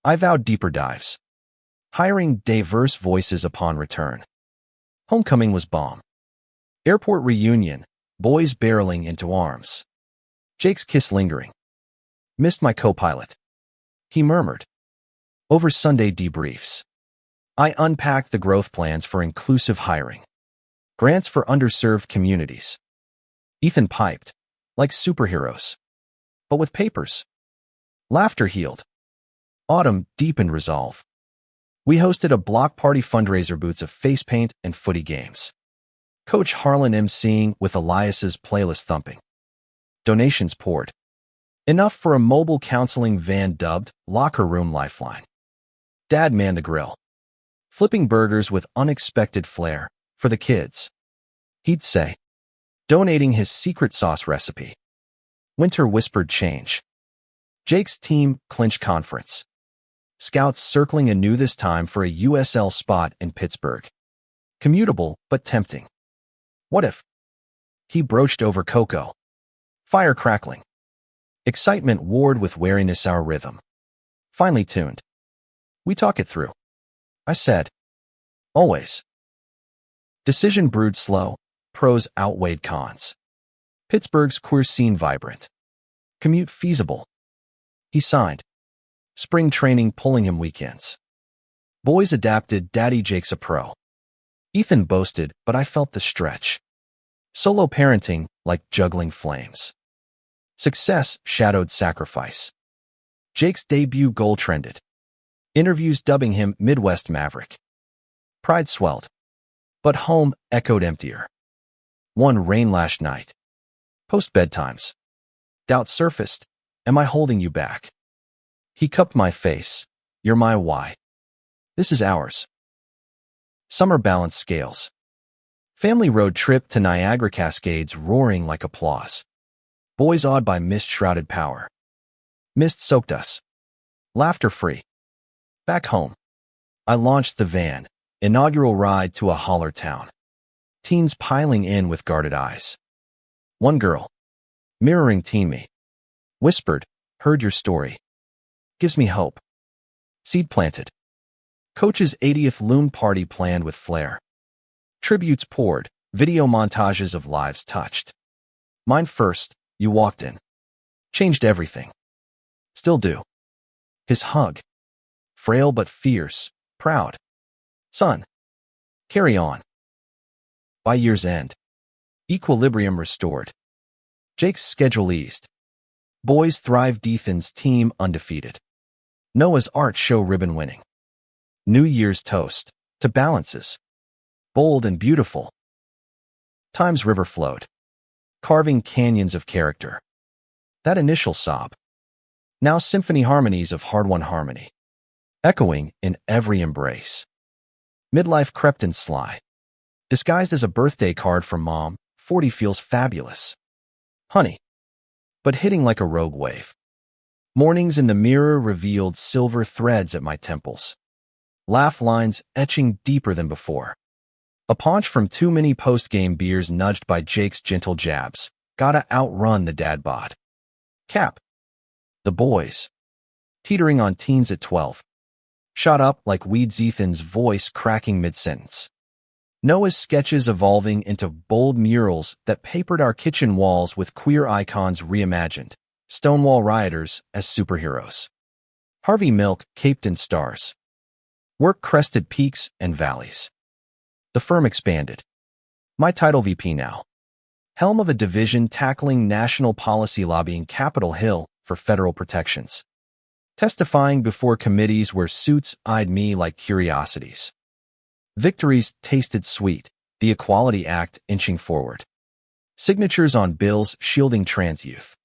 I vowed deeper dives. Hiring diverse voices upon return. Homecoming was bomb. Airport reunion, boys barreling into arms. Jake's kiss lingering. Missed my co-pilot. He murmured. Over Sunday debriefs. I unpacked the growth plans for inclusive hiring. Grants for underserved communities. Ethan piped, like superheroes. But with papers. Laughter healed. Autumn deepened resolve. We hosted a block party fundraiser, boots of face paint and footy games. Coach Harlan emceeing with Elias's playlist thumping. Donations poured. Enough for a mobile counseling van dubbed Locker Room Lifeline. Dad manned the grill. Flipping burgers with unexpected flair for the kids. He'd say. Donating his secret sauce recipe. Winter whispered change. Jake's team clinched conference. Scouts circling anew, this time for a USL spot in Pittsburgh. Commutable, but tempting. What if? He broached over cocoa. Fire crackling. Excitement warred with wariness, our rhythm. Finely tuned. We talk it through. I said. Always. Decision brewed slow. Pros outweighed cons. Pittsburgh's queer scene vibrant. Commute feasible. He signed. Spring training pulling him weekends. Boys adapted, Daddy Jake's a pro. Ethan boasted, but I felt the stretch. Solo parenting, like juggling flames. Success shadowed sacrifice. Jake's debut goal trended. Interviews dubbing him Midwest Maverick. Pride swelled. But home echoed emptier. One rain-lashed night. Post-bedtimes. Doubt surfaced. Am I holding you back? He cupped my face. You're my why. This is ours. Summer balance scales. Family road trip to Niagara Cascades roaring like applause. Boys awed by mist-shrouded power. Mist soaked us. Laughter-free. Back home. I launched the van. Inaugural ride to a holler town. Teens piling in with guarded eyes. One girl. Mirroring teen me. Whispered, heard your story. Gives me hope. Seed planted. Coach's 80th loon party planned with flair. Tributes poured, video montages of lives touched. Mine first, you walked in. Changed everything. Still do. His hug. Frail but fierce, proud. Son. Carry on. By year's end. Equilibrium restored. Jake's schedule eased. Boys thrived, Ethan's team undefeated. Noah's art show ribbon winning. New Year's toast, to balances. Bold and beautiful. Time's river flowed. Carving canyons of character. That initial sob. Now symphony harmonies of hard-won harmony. Echoing in every embrace. Midlife crept in sly. Disguised as a birthday card from mom, 40 feels fabulous. Honey. But hitting like a rogue wave. Mornings in the mirror revealed silver threads at my temples. Laugh lines etching deeper than before. A paunch from too many post-game beers nudged by Jake's gentle jabs. Gotta outrun the dad bod. Cap. The boys. Teetering on teens at 12. Shot up like weeds, Ethan's voice cracking mid-sentence. Noah's sketches evolving into bold murals that papered our kitchen walls with queer icons reimagined. Stonewall rioters as superheroes. Harvey Milk caped in stars. Work crested peaks and valleys. The firm expanded. My title VP now. Helm of a division tackling national policy lobbying Capitol Hill for federal protections. Testifying before committees where suits eyed me like curiosities. Victories tasted sweet, the Equality Act inching forward. Signatures on bills shielding trans youth.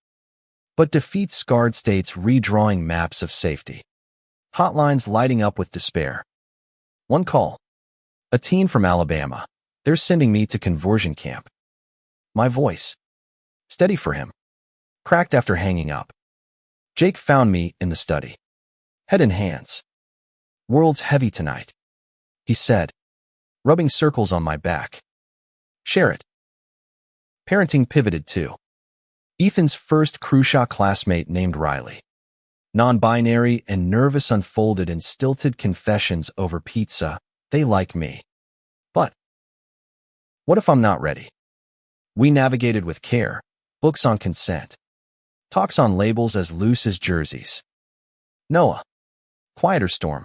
But defeats scarred states redrawing maps of safety. Hotlines lighting up with despair. One call. A teen from Alabama. They're sending me to conversion camp. My voice. Steady for him. Cracked after hanging up. Jake found me in the study. Head in hands. World's heavy tonight, he said, rubbing circles on my back. Share it. Parenting pivoted too. Ethan's first Crushaw classmate named Riley. Non-binary and nervous unfolded in stilted confessions over pizza. They like me. But what if I'm not ready? We navigated with care, books on consent, talks on labels as loose as jerseys. Noah. Quieter storm.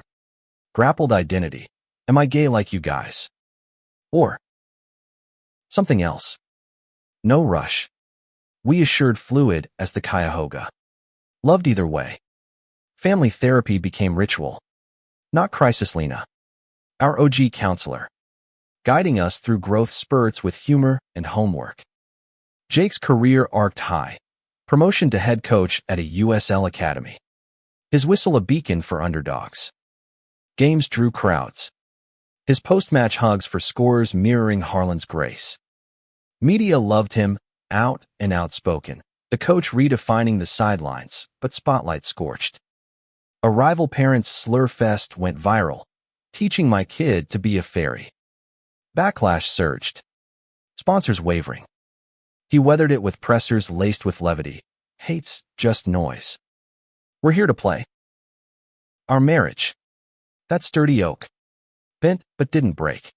Grappled identity. Am I gay like you guys? Or something else? No rush. We assured fluid as the Cuyahoga. Loved either way. Family therapy became ritual. Not crisis Lena. Our OG counselor. Guiding us through growth spurts with humor and homework. Jake's career arced high. Promotion to head coach at a USL academy. His whistle a beacon for underdogs. Games drew crowds. His post-match hugs for scorers mirroring Harlan's grace. Media loved him, out and outspoken. The coach redefining the sidelines, but spotlight scorched. A rival parent's slur fest went viral, teaching my kid to be a fairy. Backlash surged. Sponsors wavering. He weathered it with pressers laced with levity. Hates just noise. We're here to play. Our marriage. That sturdy oak. Bent but didn't break.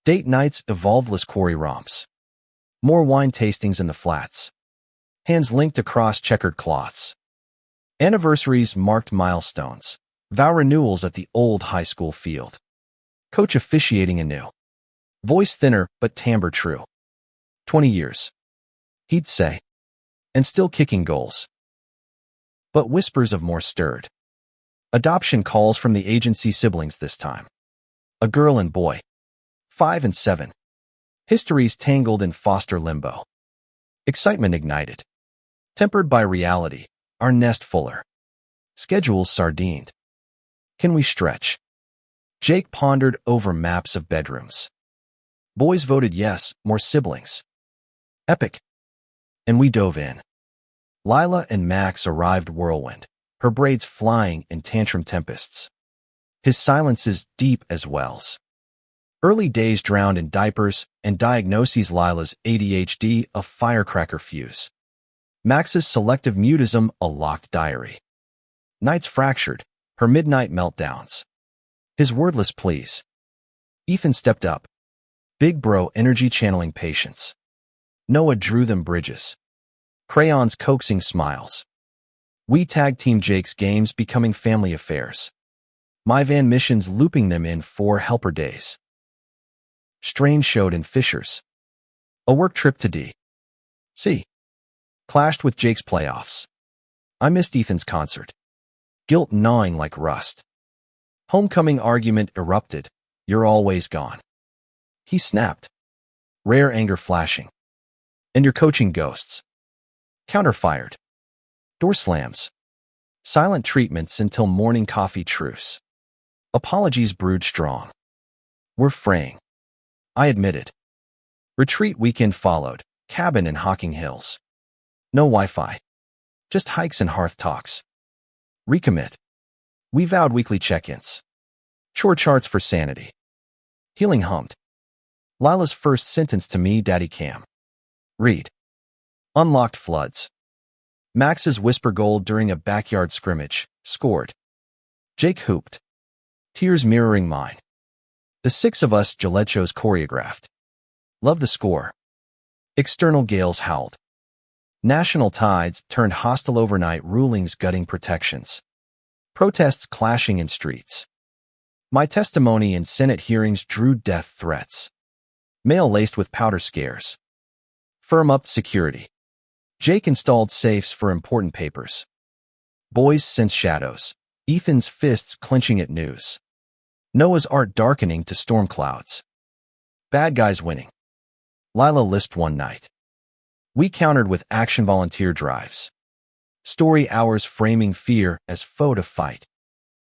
Date nights evolveless quarry romps. More wine tastings in the flats. Hands linked across checkered cloths. Anniversaries marked milestones. Vow renewals at the old high school field. Coach officiating anew. Voice thinner but timbre true. 20 years. He'd say. And still kicking goals. But whispers of more stirred. Adoption calls from the agency siblings this time. A girl and boy. 5 and 7. Histories tangled in foster limbo. Excitement ignited. Tempered by reality, our nest fuller. Schedules sardined. Can we stretch? Jake pondered over maps of bedrooms. Boys voted yes, more siblings. Epic. And we dove in. Lila and Max arrived whirlwind, her braids flying in tantrum tempests. His silences deep as wells. Early days drowned in diapers and diagnoses Lila's ADHD a firecracker fuse. Max's selective mutism a locked diary. Nights fractured, her midnight meltdowns. His wordless pleas. Ethan stepped up. Big bro energy channeling patience. Noah drew them bridges. Crayons coaxing smiles. We tag team Jake's games becoming family affairs. My van missions looping them in 4 helper days. Strain showed in fissures. A work trip to D.C. Clashed with Jake's playoffs. I missed Ethan's concert. Guilt gnawing like rust. Homecoming argument erupted. You're always gone. He snapped. Rare anger flashing. And your coaching ghosts. Counterfired. Door slams. Silent treatments until morning coffee truce. Apologies brewed strong. We're fraying. I admitted. Retreat weekend followed. Cabin in Hocking Hills. No Wi-Fi. Just hikes and hearth talks. Recommit. We vowed weekly check-ins. Chore charts for sanity. Healing hummed. Lila's first sentence to me, Daddy Cam. Read. Unlocked floods. Max's whisper goal during a backyard scrimmage. Scored. Jake hooped. Tears mirroring mine. The 6 of us Gillette shows choreographed. Love the score. External gales howled. National tides turned hostile overnight rulings gutting protections. Protests clashing in streets. My testimony in Senate hearings drew death threats. Mail laced with powder scares. Firm-up security. Jake installed safes for important papers. Boys sense shadows. Ethan's fists clenching at news. Noah's art darkening to storm clouds. Bad guys winning. Lila lisped one night. We countered with action volunteer drives. Story hours framing fear as foe to fight.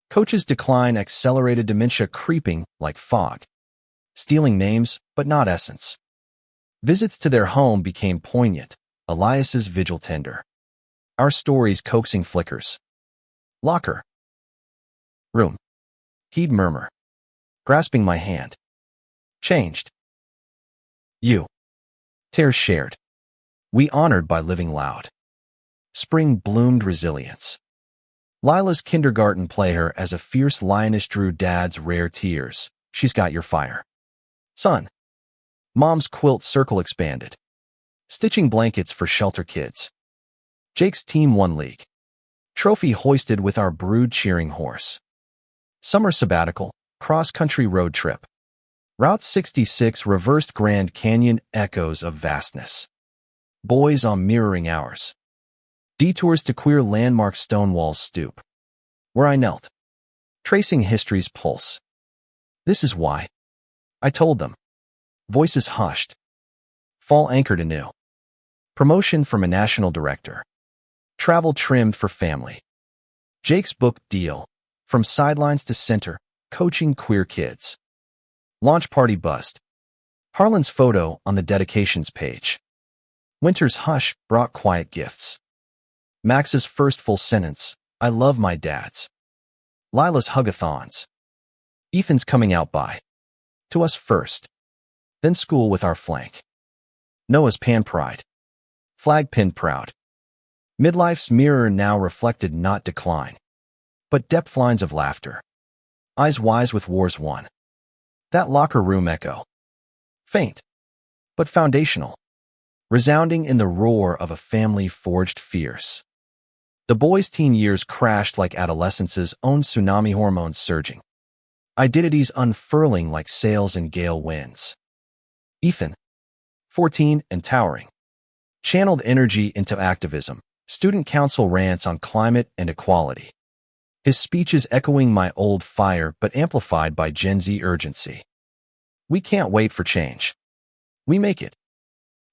Coach's decline accelerated dementia creeping like fog. Stealing names, but not essence. Visits to their home became poignant. Elias's vigil tender. Our stories coaxing flickers. Locker. Room. He'd murmur. Grasping my hand. Changed. You. Tears shared. We honored by living loud. Spring bloomed resilience. Lila's kindergarten player as a fierce lioness drew Dad's rare tears. She's got your fire. Son. Mom's quilt circle expanded. Stitching blankets for shelter kids. Jake's team won league. Trophy hoisted with our brood cheering horse. Summer sabbatical, cross-country road trip. Route 66 reversed Grand Canyon echoes of vastness. Boys on mirroring hours. Detours to queer landmark Stonewall's stoop. Where I knelt. Tracing history's pulse. This is why. I told them. Voices hushed. Fall anchored anew. Promotion from a national director. Travel trimmed for family. Jake's book deal. From sidelines to center, coaching queer kids. Launch party bust. Harlan's photo on the dedications page. Winter's hush brought quiet gifts. Max's first full sentence, I love my dads. Lila's hugathons. Ethan's coming out by. To us first. Then school with our flank. Noah's pan pride. Flag pinned proud. Midlife's mirror now reflected not decline, but depth lines of laughter. Eyes wise with wars won. That locker room echo. Faint, but foundational. Resounding in the roar of a family forged fierce. The boys' teen years crashed like adolescence's own tsunami hormones surging. Identities unfurling like sails in gale winds. Ethan, 14 and towering. Channeled energy into activism. Student council rants on climate and equality. His speeches echoing my old fire but amplified by Gen Z urgency. We can't wait for change. We make it.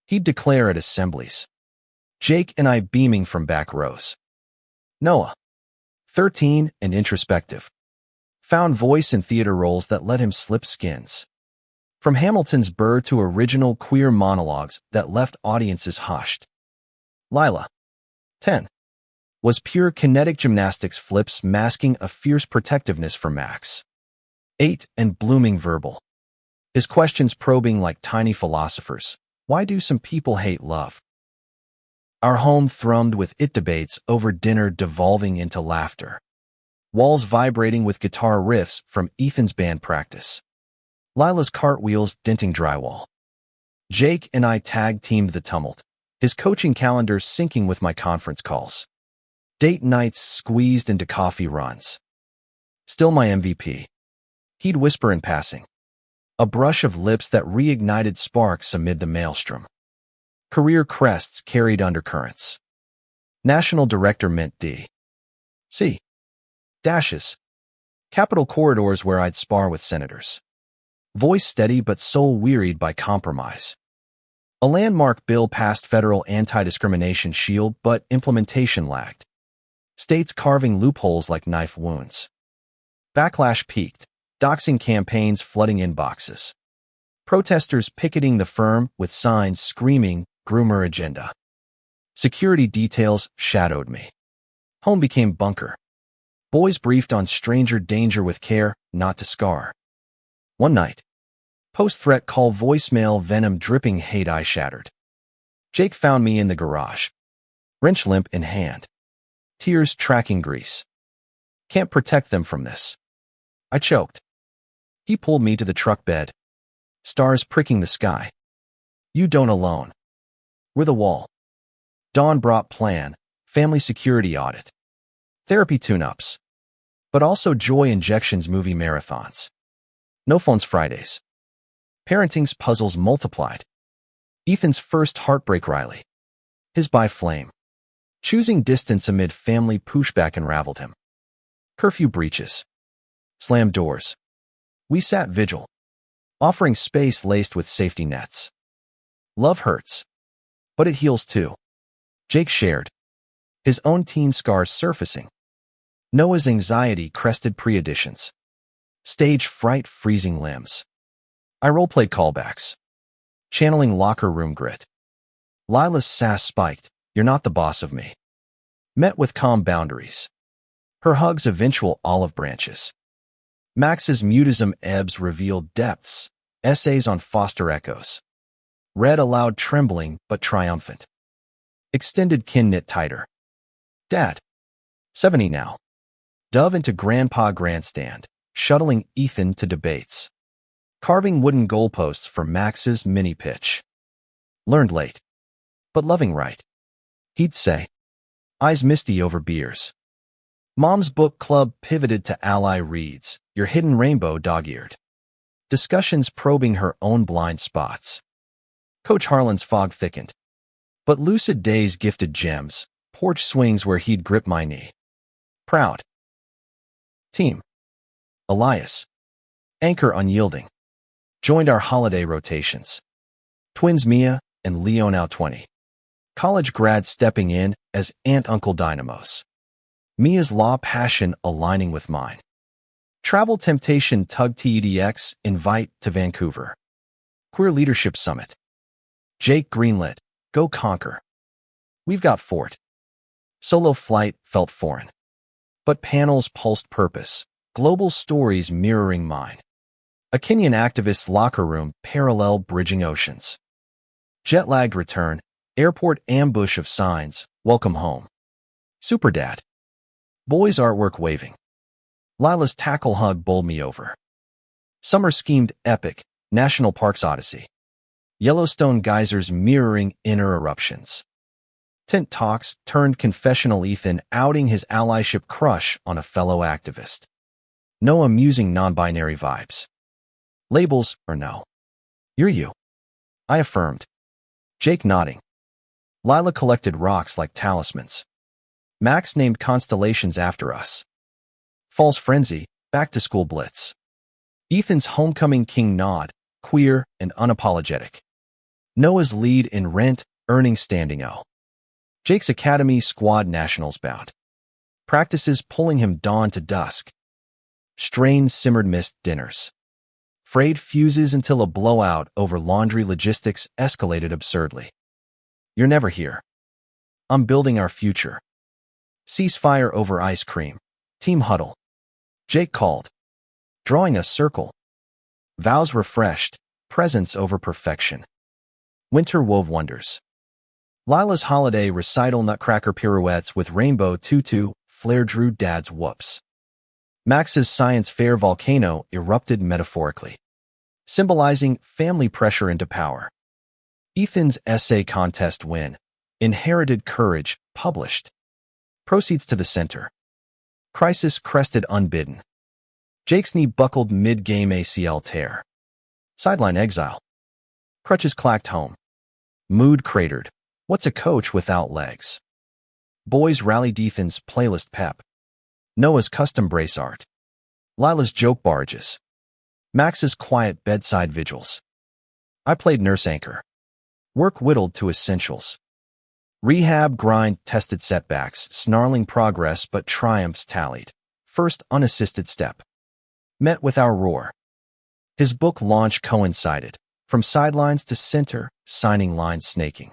He'd declare at assemblies. Jake and I beaming from back rows. Noah, 13 and introspective. Found voice in theater roles that let him slip skins. From Hamilton's Burr to original queer monologues that left audiences hushed. Lila, 10. Was pure kinetic gymnastics flips masking a fierce protectiveness for Max. 8 and blooming verbal. His questions probing like tiny philosophers. Why do some people hate love? Our home thrummed with it debates over dinner devolving into laughter. Walls vibrating with guitar riffs from Ethan's band practice. Lila's cartwheels denting drywall. Jake and I tag-teamed the tumult, his coaching calendar syncing with my conference calls. Date nights squeezed into coffee runs. Still my MVP. He'd whisper in passing. A brush of lips that reignited sparks amid the maelstrom. Career crests carried undercurrents. National director meant D. C. Dashes. Capital corridors where I'd spar with senators. Voice steady but soul wearied by compromise. A landmark bill passed federal anti-discrimination shield, but implementation lagged. States carving loopholes like knife wounds. Backlash peaked, doxing campaigns flooding inboxes. Protesters picketing the firm with signs screaming, groomer agenda. Security details shadowed me. Home became bunker. Boys briefed on stranger danger with care, not to scar. One night. Post-threat call voicemail venom dripping hate eye shattered. Jake found me in the garage. Wrench limp in hand. Tears tracking grease. Can't protect them from this. I choked. He pulled me to the truck bed. Stars pricking the sky. You don't alone. We're the wall. Dawn brought plan, family security audit. Therapy tune-ups. But also joy injections movie marathons. No phones Fridays. Parenting's puzzles multiplied. Ethan's first heartbreak, Riley. His by flame. Choosing distance amid family pushback unraveled him. Curfew breaches. Slammed doors. We sat vigil, offering space laced with safety nets. Love hurts, but it heals too. Jake shared. His own teen scars surfacing. Noah's anxiety crested pre-editions. Stage fright freezing limbs. I roleplayed callbacks. Channeling locker room grit. Lila's sass spiked. You're not the boss of me. Met with calm boundaries. Her hugs eventual olive branches. Max's mutism ebbs revealed depths. Essays on foster echoes. Read aloud trembling but triumphant. Extended kin knit tighter. Dad. 70 now. Dove into grandpa grandstand, shuttling Ethan to debates. Carving wooden goalposts for Max's mini pitch. Learned late, but loving right. He'd say. Eyes misty over beers. Mom's book club pivoted to ally reads, Your Hidden Rainbow dog-eared. Discussions probing her own blind spots. Coach Harlan's fog thickened. But lucid days gifted gems, porch swings where he'd grip my knee. Proud. Team. Elias. Anchor unyielding. Joined our holiday rotations. Twins Mia and Leo now 20. College grads stepping in as aunt-uncle dynamos. Mia's law passion aligning with mine. Travel temptation tug TEDx invite to Vancouver. Queer Leadership Summit. Jake greenlit. Go conquer. We've got Fort. Solo flight felt foreign. But panels pulsed purpose. Global stories mirroring mine. A Kenyan activist's locker room parallel bridging oceans. Jet-lagged return. Airport ambush of signs. Welcome home. Superdad. Boys artwork waving. Lila's tackle hug bowled me over. Summer schemed epic. National Parks Odyssey. Yellowstone geysers mirroring inner eruptions. Tent talks turned confessional Ethan outing his allyship crush on a fellow activist. No amusing non-binary vibes. Labels or no. You're you. I affirmed. Jake nodding. Lila collected rocks like talismans. Max named constellations after us. Falls frenzy, back-to-school blitz. Ethan's homecoming king nod, queer and unapologetic. Noah's lead in Rent, earning standing O. Jake's academy squad nationals bound. Practices pulling him dawn to dusk. Strained simmered mist dinners. Frayed fuses until a blowout over laundry logistics escalated absurdly. You're never here. I'm building our future. Ceasefire over ice cream. Team huddle. Jake called. Drawing a circle. Vows refreshed. Presence over perfection. Winter wove wonders. Lila's holiday recital nutcracker pirouettes with rainbow tutu, flare drew dad's whoops. Max's science fair volcano erupted metaphorically, symbolizing family pressure into power. Ethan's essay contest win, inherited courage, published. Proceeds to the center. Crisis crested unbidden. Jake's knee buckled mid-game ACL tear. Sideline exile. Crutches clacked home. Mood cratered. What's a coach without legs? Boys rallied Ethan's playlist pep. Noah's custom brace art. Lila's joke barges. Max's quiet bedside vigils. I played nurse anchor. Work whittled to essentials. Rehab grind tested setbacks, snarling progress but triumphs tallied. First unassisted step. Met with our roar. His book launch coincided. From sidelines to center, signing lines snaking.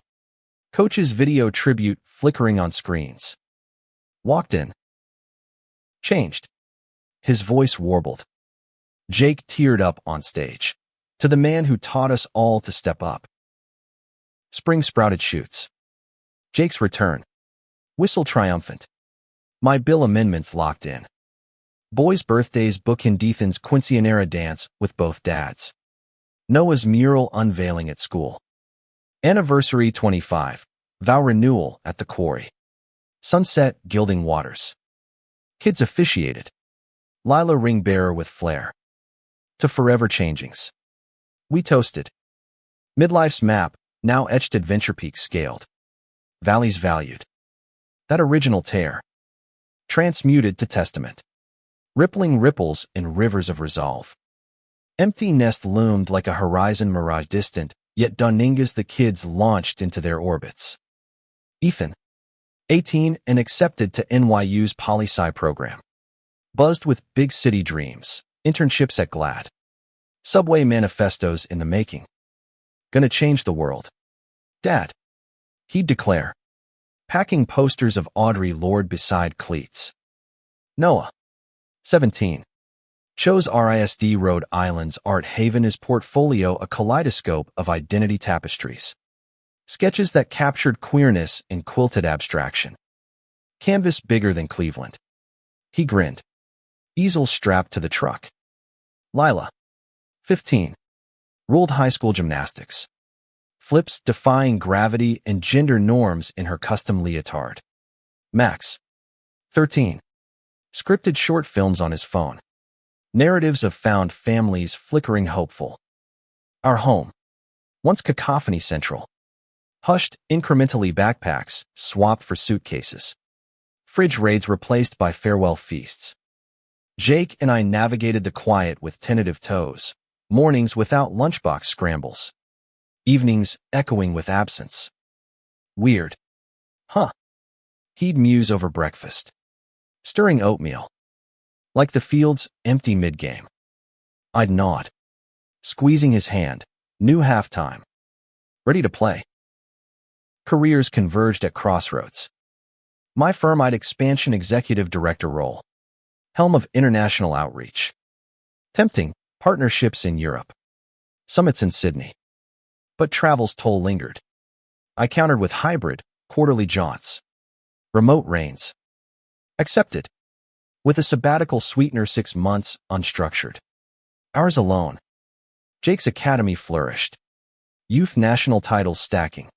Coach's video tribute flickering on screens. Walked in. Changed. His voice warbled. Jake teared up on stage. To the man who taught us all to step up. Spring sprouted shoots. Jake's return. Whistle triumphant. My bill amendments locked in. Boys' birthdays bookend Ethan's quinceanera dance with both dads. Noah's mural unveiling at school. Anniversary 25. Vow renewal at the quarry. Sunset gilding waters. Kids officiated. Lila ring bearer with flair. To forever changings. We toasted. Midlife's map, now etched adventure peaks scaled. Valleys valued. That original tear. Transmuted to testament. Rippling ripples in rivers of resolve. Empty nest loomed like a horizon mirage distant, yet Doningas the kids launched into their orbits. Ethan, 18 and accepted to NYU's poli-sci program. Buzzed with big city dreams, internships at GLAD. Subway manifestos in the making. Gonna change the world. Dad, he'd declare, packing posters of Audre Lorde beside cleats. Noah, 17, chose RISD Rhode Island's Art Haven as portfolio, a kaleidoscope of identity tapestries. Sketches that captured queerness in quilted abstraction. Canvas bigger than Cleveland. He grinned. Easel strapped to the truck. Lila, 15, ruled high school gymnastics. Flips defying gravity and gender norms in her custom leotard. Max, 13, scripted short films on his phone. Narratives of found families flickering hopeful. Our home, once cacophony central. Hushed, incrementally backpacks, swapped for suitcases. Fridge raids replaced by farewell feasts. Jake and I navigated the quiet with tentative toes. Mornings without lunchbox scrambles. Evenings echoing with absence. Weird. Huh. He'd muse over breakfast. Stirring oatmeal. Like the field's empty mid-game. I'd nod. Squeezing his hand. New halftime. Ready to play. Careers converged at crossroads. My firm I'd expansion executive director role. Helm of international outreach. Tempting, partnerships in Europe. Summits in Sydney. But travel's toll lingered. I countered with hybrid, quarterly jaunts. Remote reigns. Accepted. With a sabbatical sweetener 6 months, unstructured. Ours alone. Jake's academy flourished. Youth national titles stacking.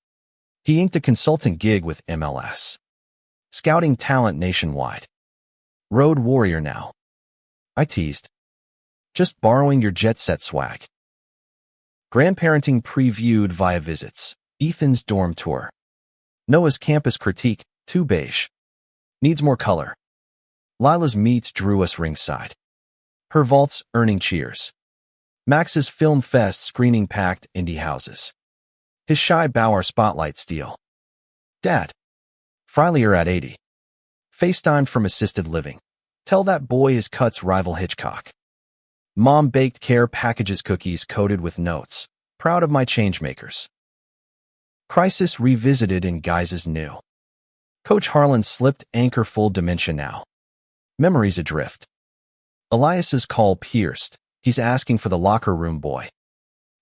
He inked a consultant gig with MLS. Scouting talent nationwide. Road warrior now. I teased. Just borrowing your jet set swag. Grandparenting previewed via visits. Ethan's dorm tour. Noah's campus critique, too beige. Needs more color. Lila's meets drew us ringside. Her vaults earning cheers. Max's film fest screening packed indie houses. His shy Bauer spotlight steal. Dad. Freilier at 80. FaceTimed from assisted living. Tell that boy his cuts rival Hitchcock. Mom baked care packages cookies coated with notes. Proud of my changemakers. Crisis revisited in guises new. Coach Harlan slipped anchor full dementia now. Memories adrift. Elias's call pierced. He's asking for the locker room boy.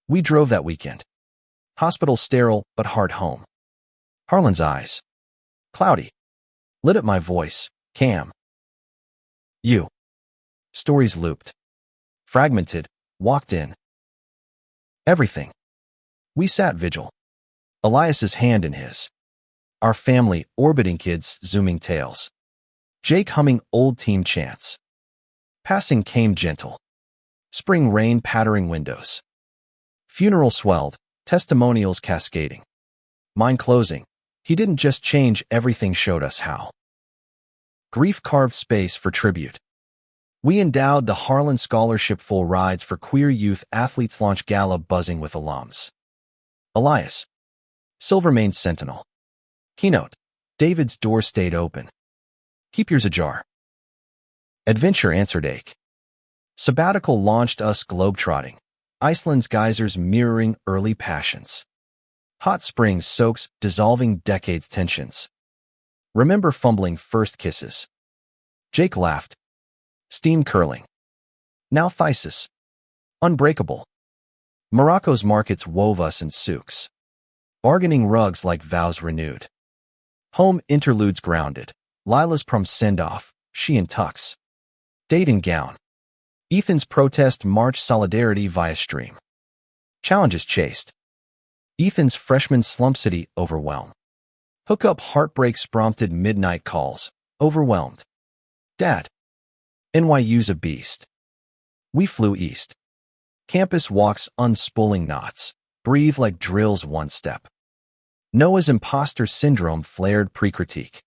We drove that weekend. Hospital sterile, but heart home. Harlan's eyes. Cloudy. Lit at my voice. Cam. You. Stories looped. Fragmented. Walked in. Everything. We sat vigil. Elias's hand in his. Our family orbiting kids zooming tails. Jake humming old team chants. Passing came gentle. Spring rain pattering windows. Funeral swelled, testimonials cascading. Mine closing. He didn't just change everything, showed us how. Grief carved space for tribute. We endowed the Harlan Scholarship full rides for queer youth athletes launch gala buzzing with alums. Elias. Silvermane Sentinel. Keynote. David's door stayed open. Keep yours ajar. Adventure answered ache. Sabbatical launched us globetrotting. Iceland's geysers mirroring early passions. Hot springs soaks dissolving decades tensions. Remember fumbling first kisses. Jake laughed. Steam curling. Now Thysis. Unbreakable. Morocco's markets wove us in souks. Bargaining rugs like vows renewed. Home interludes grounded. Lila's prom send-off, she in tux. Date in gown. Ethan's protest march solidarity via stream. Challenges chased. Ethan's freshman slump city overwhelmed. Hookup heartbreaks prompted midnight calls. Overwhelmed. Dad. NYU's a beast. We flew east. Campus walks unspooling knots. Breathe like drills one step. Noah's imposter syndrome flared pre-critique.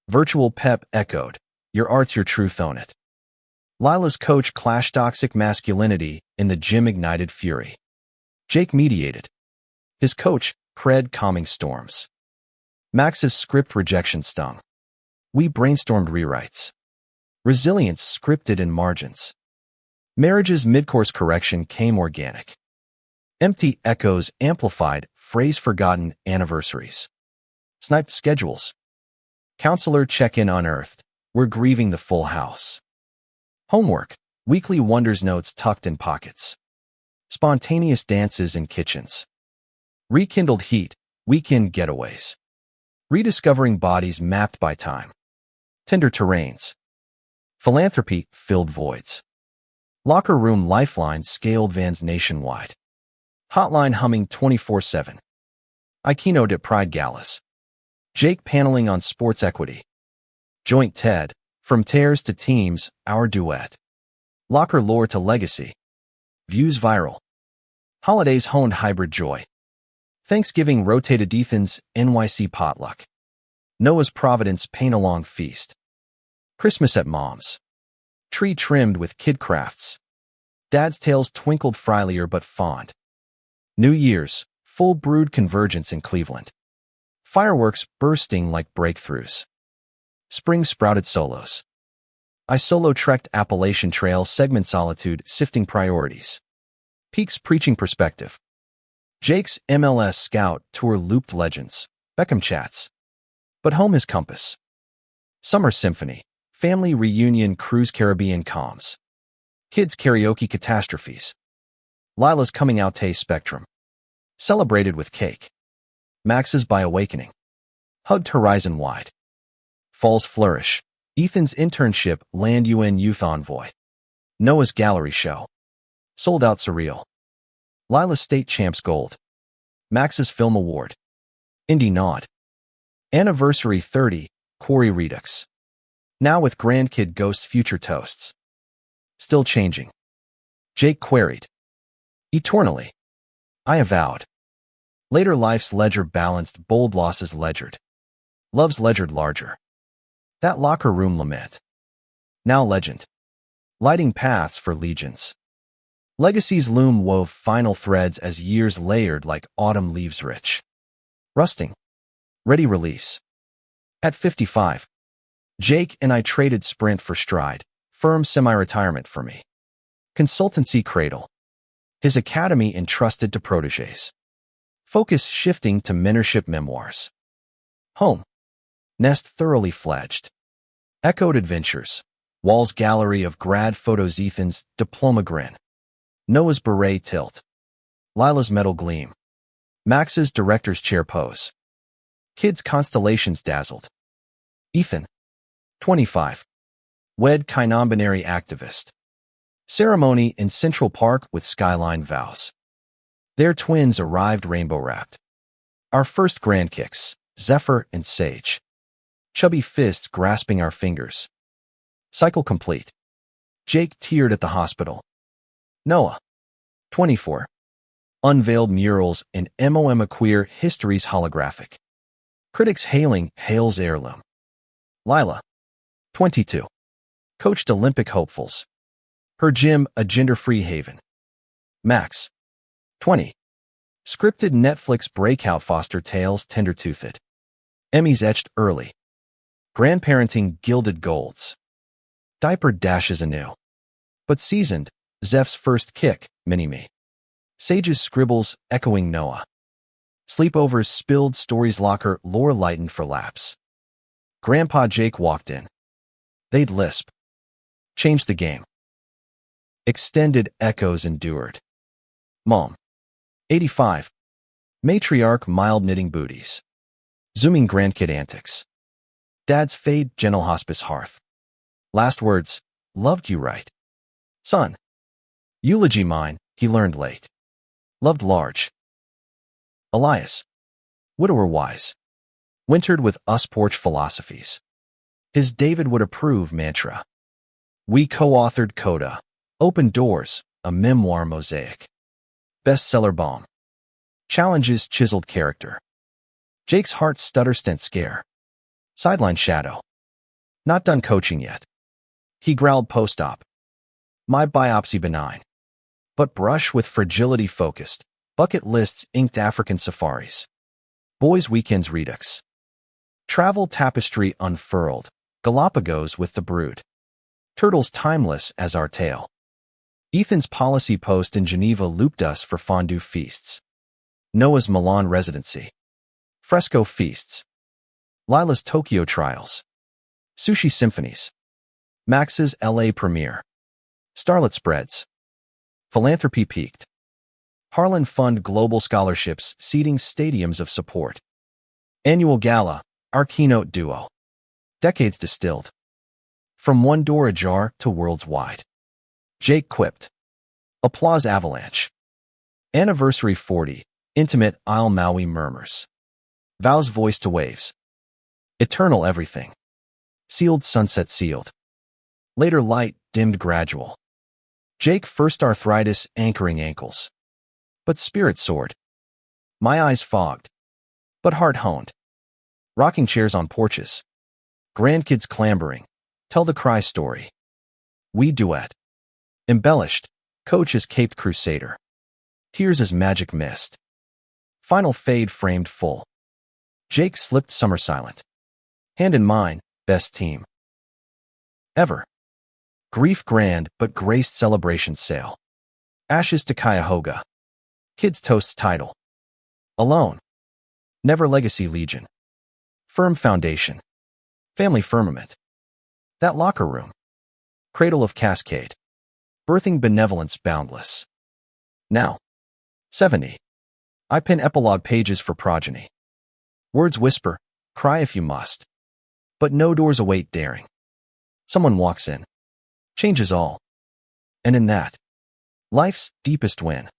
Virtual pep echoed. Your art's your truth, own it. Lila's coach clashed toxic masculinity in the gym ignited fury. Jake mediated. His coach, cred calming storms. Max's script rejection stung. We brainstormed rewrites. Resilience scripted in margins. Marriage's mid-course correction came organic. Empty echoes amplified, phrase forgotten, anniversaries. Sniped schedules. Counselor check-in unearthed. We're grieving the full house. Homework. Weekly wonders notes tucked in pockets. Spontaneous dances in kitchens. Rekindled heat. Weekend getaways. Rediscovering bodies mapped by time. Tender terrains. Philanthropy filled voids. Locker room lifeline scaled vans nationwide. Hotline humming 24/7. I keynote at Pride Galas. Jake paneling on sports equity. Joint TED. From tears to teams, our duet. Locker lore to legacy. Views viral. Holidays honed hybrid joy. Thanksgiving rotated Ethan's NYC potluck. Noah's Providence paint-along feast. Christmas at Mom's. Tree trimmed with kid crafts. Dad's tales twinkled frielier but fond. New Year's, full brood convergence in Cleveland. Fireworks bursting like breakthroughs. Spring sprouted solos. I solo-trekked Appalachian Trail segment solitude, sifting priorities. Peaks preaching perspective. Jake's MLS Scout Tour looped legends. Beckham chats. But home is compass. Summer Symphony. Family reunion cruise Caribbean calms. Kids karaoke catastrophes. Lila's coming out taste spectrum. Celebrated with cake. Max's by awakening. Hugged horizon wide. Fall's flourish. Ethan's internship land UN youth envoy. Noah's gallery show. Sold out surreal. Lila's state champs gold. Max's film award. Indie nod. Anniversary 30, Quarry Redux. Now with grandkid ghost future toasts. Still changing. Jake queried. Eternally. I avowed. Later life's ledger balanced, bold losses ledgered. Love's ledgered larger. That locker room lament. Now legend. Lighting paths for legions. Legacies loom wove final threads as years layered like autumn leaves rich. Rusting. Ready release. At 55. Jake and I traded sprint for stride, firm semi-retirement for me. Consultancy cradle. His academy entrusted to protégés. Focus shifting to mentorship memoirs. Home. Nest thoroughly fledged. Echoed adventures. Wall's gallery of grad photos Ethan's diploma grin. Noah's beret tilt. Lila's metal gleam. Max's director's chair pose. Kids' constellations dazzled. Ethan. 25. Wed non-binary activist. Ceremony in Central Park with skyline vows. Their twins arrived rainbow-wrapped. Our first grand kicks, Zephyr and Sage. Chubby fists grasping our fingers. Cycle complete. Jake teared at the hospital. Noah. 24. Unveiled murals in MOM queer history's holographic. Critics hailing Hale's heirloom. Lila. 22. Coached Olympic hopefuls. Her gym a gender-free haven. Max. 20. Scripted Netflix breakout foster tales tender-toothed. Emmys etched early. Grandparenting gilded golds. Diaper dashes anew. But seasoned, Zeph's first kick, mini-me. Sage's scribbles echoing Noah. Sleepovers spilled stories locker lore lightened for laps. Grandpa Jake walked in. They'd lisp. Changed the game. Extended echoes endured. Mom. 85. Matriarch mild knitting booties. Zooming grandkid antics. Dad's fade gentle hospice hearth. Last words, loved you right. Son. Eulogy mine, he learned late. Loved large. Elias. Widower wise. Wintered with us porch philosophies. His David would approve mantra. We co-authored Coda. Open doors, a memoir mosaic. Bestseller bomb. Challenges chiseled character. Jake's heart stutter stent scare. Sideline shadow. Not done coaching yet. He growled post-op. My biopsy benign. But brush with fragility focused. Bucket lists inked African safaris. Boys' weekends redux. Travel tapestry unfurled. Galapagos with the brood. Turtles timeless as our tale. Ethan's policy post in Geneva looped us for fondue feasts. Noah's Milan residency. Fresco feasts. Lila's Tokyo trials. Sushi symphonies. Max's LA premiere. Starlet spreads. Philanthropy peaked. Harlan Fund global scholarships seeding stadiums of support. Annual gala, our keynote duo. Decades distilled. From one door ajar to worlds wide. Jake quipped. Applause avalanche. Anniversary 40, intimate Isle Maui murmurs. Vows voice to waves. Eternal everything. Sealed sunset sealed. Later light dimmed gradual. Jake first arthritis anchoring ankles. But spirit soared. My eyes fogged. But heart honed. Rocking chairs on porches. Grandkids clambering. Tell the cry story. We duet. Embellished. Coach as caped crusader. Tears as magic mist. Final fade framed full. Jake slipped summer silent. Hand in mine, best team. Ever. Grief grand but graced celebration sail. Ashes to Cuyahoga. Kids toast title. Alone. Never legacy legion. Firm foundation. Family firmament. That locker room. Cradle of cascade. Birthing benevolence boundless. Now. 70. I pen epilogue pages for progeny. Words whisper, cry if you must. But no doors await daring. Someone walks in. Changes all. And in that, life's deepest win.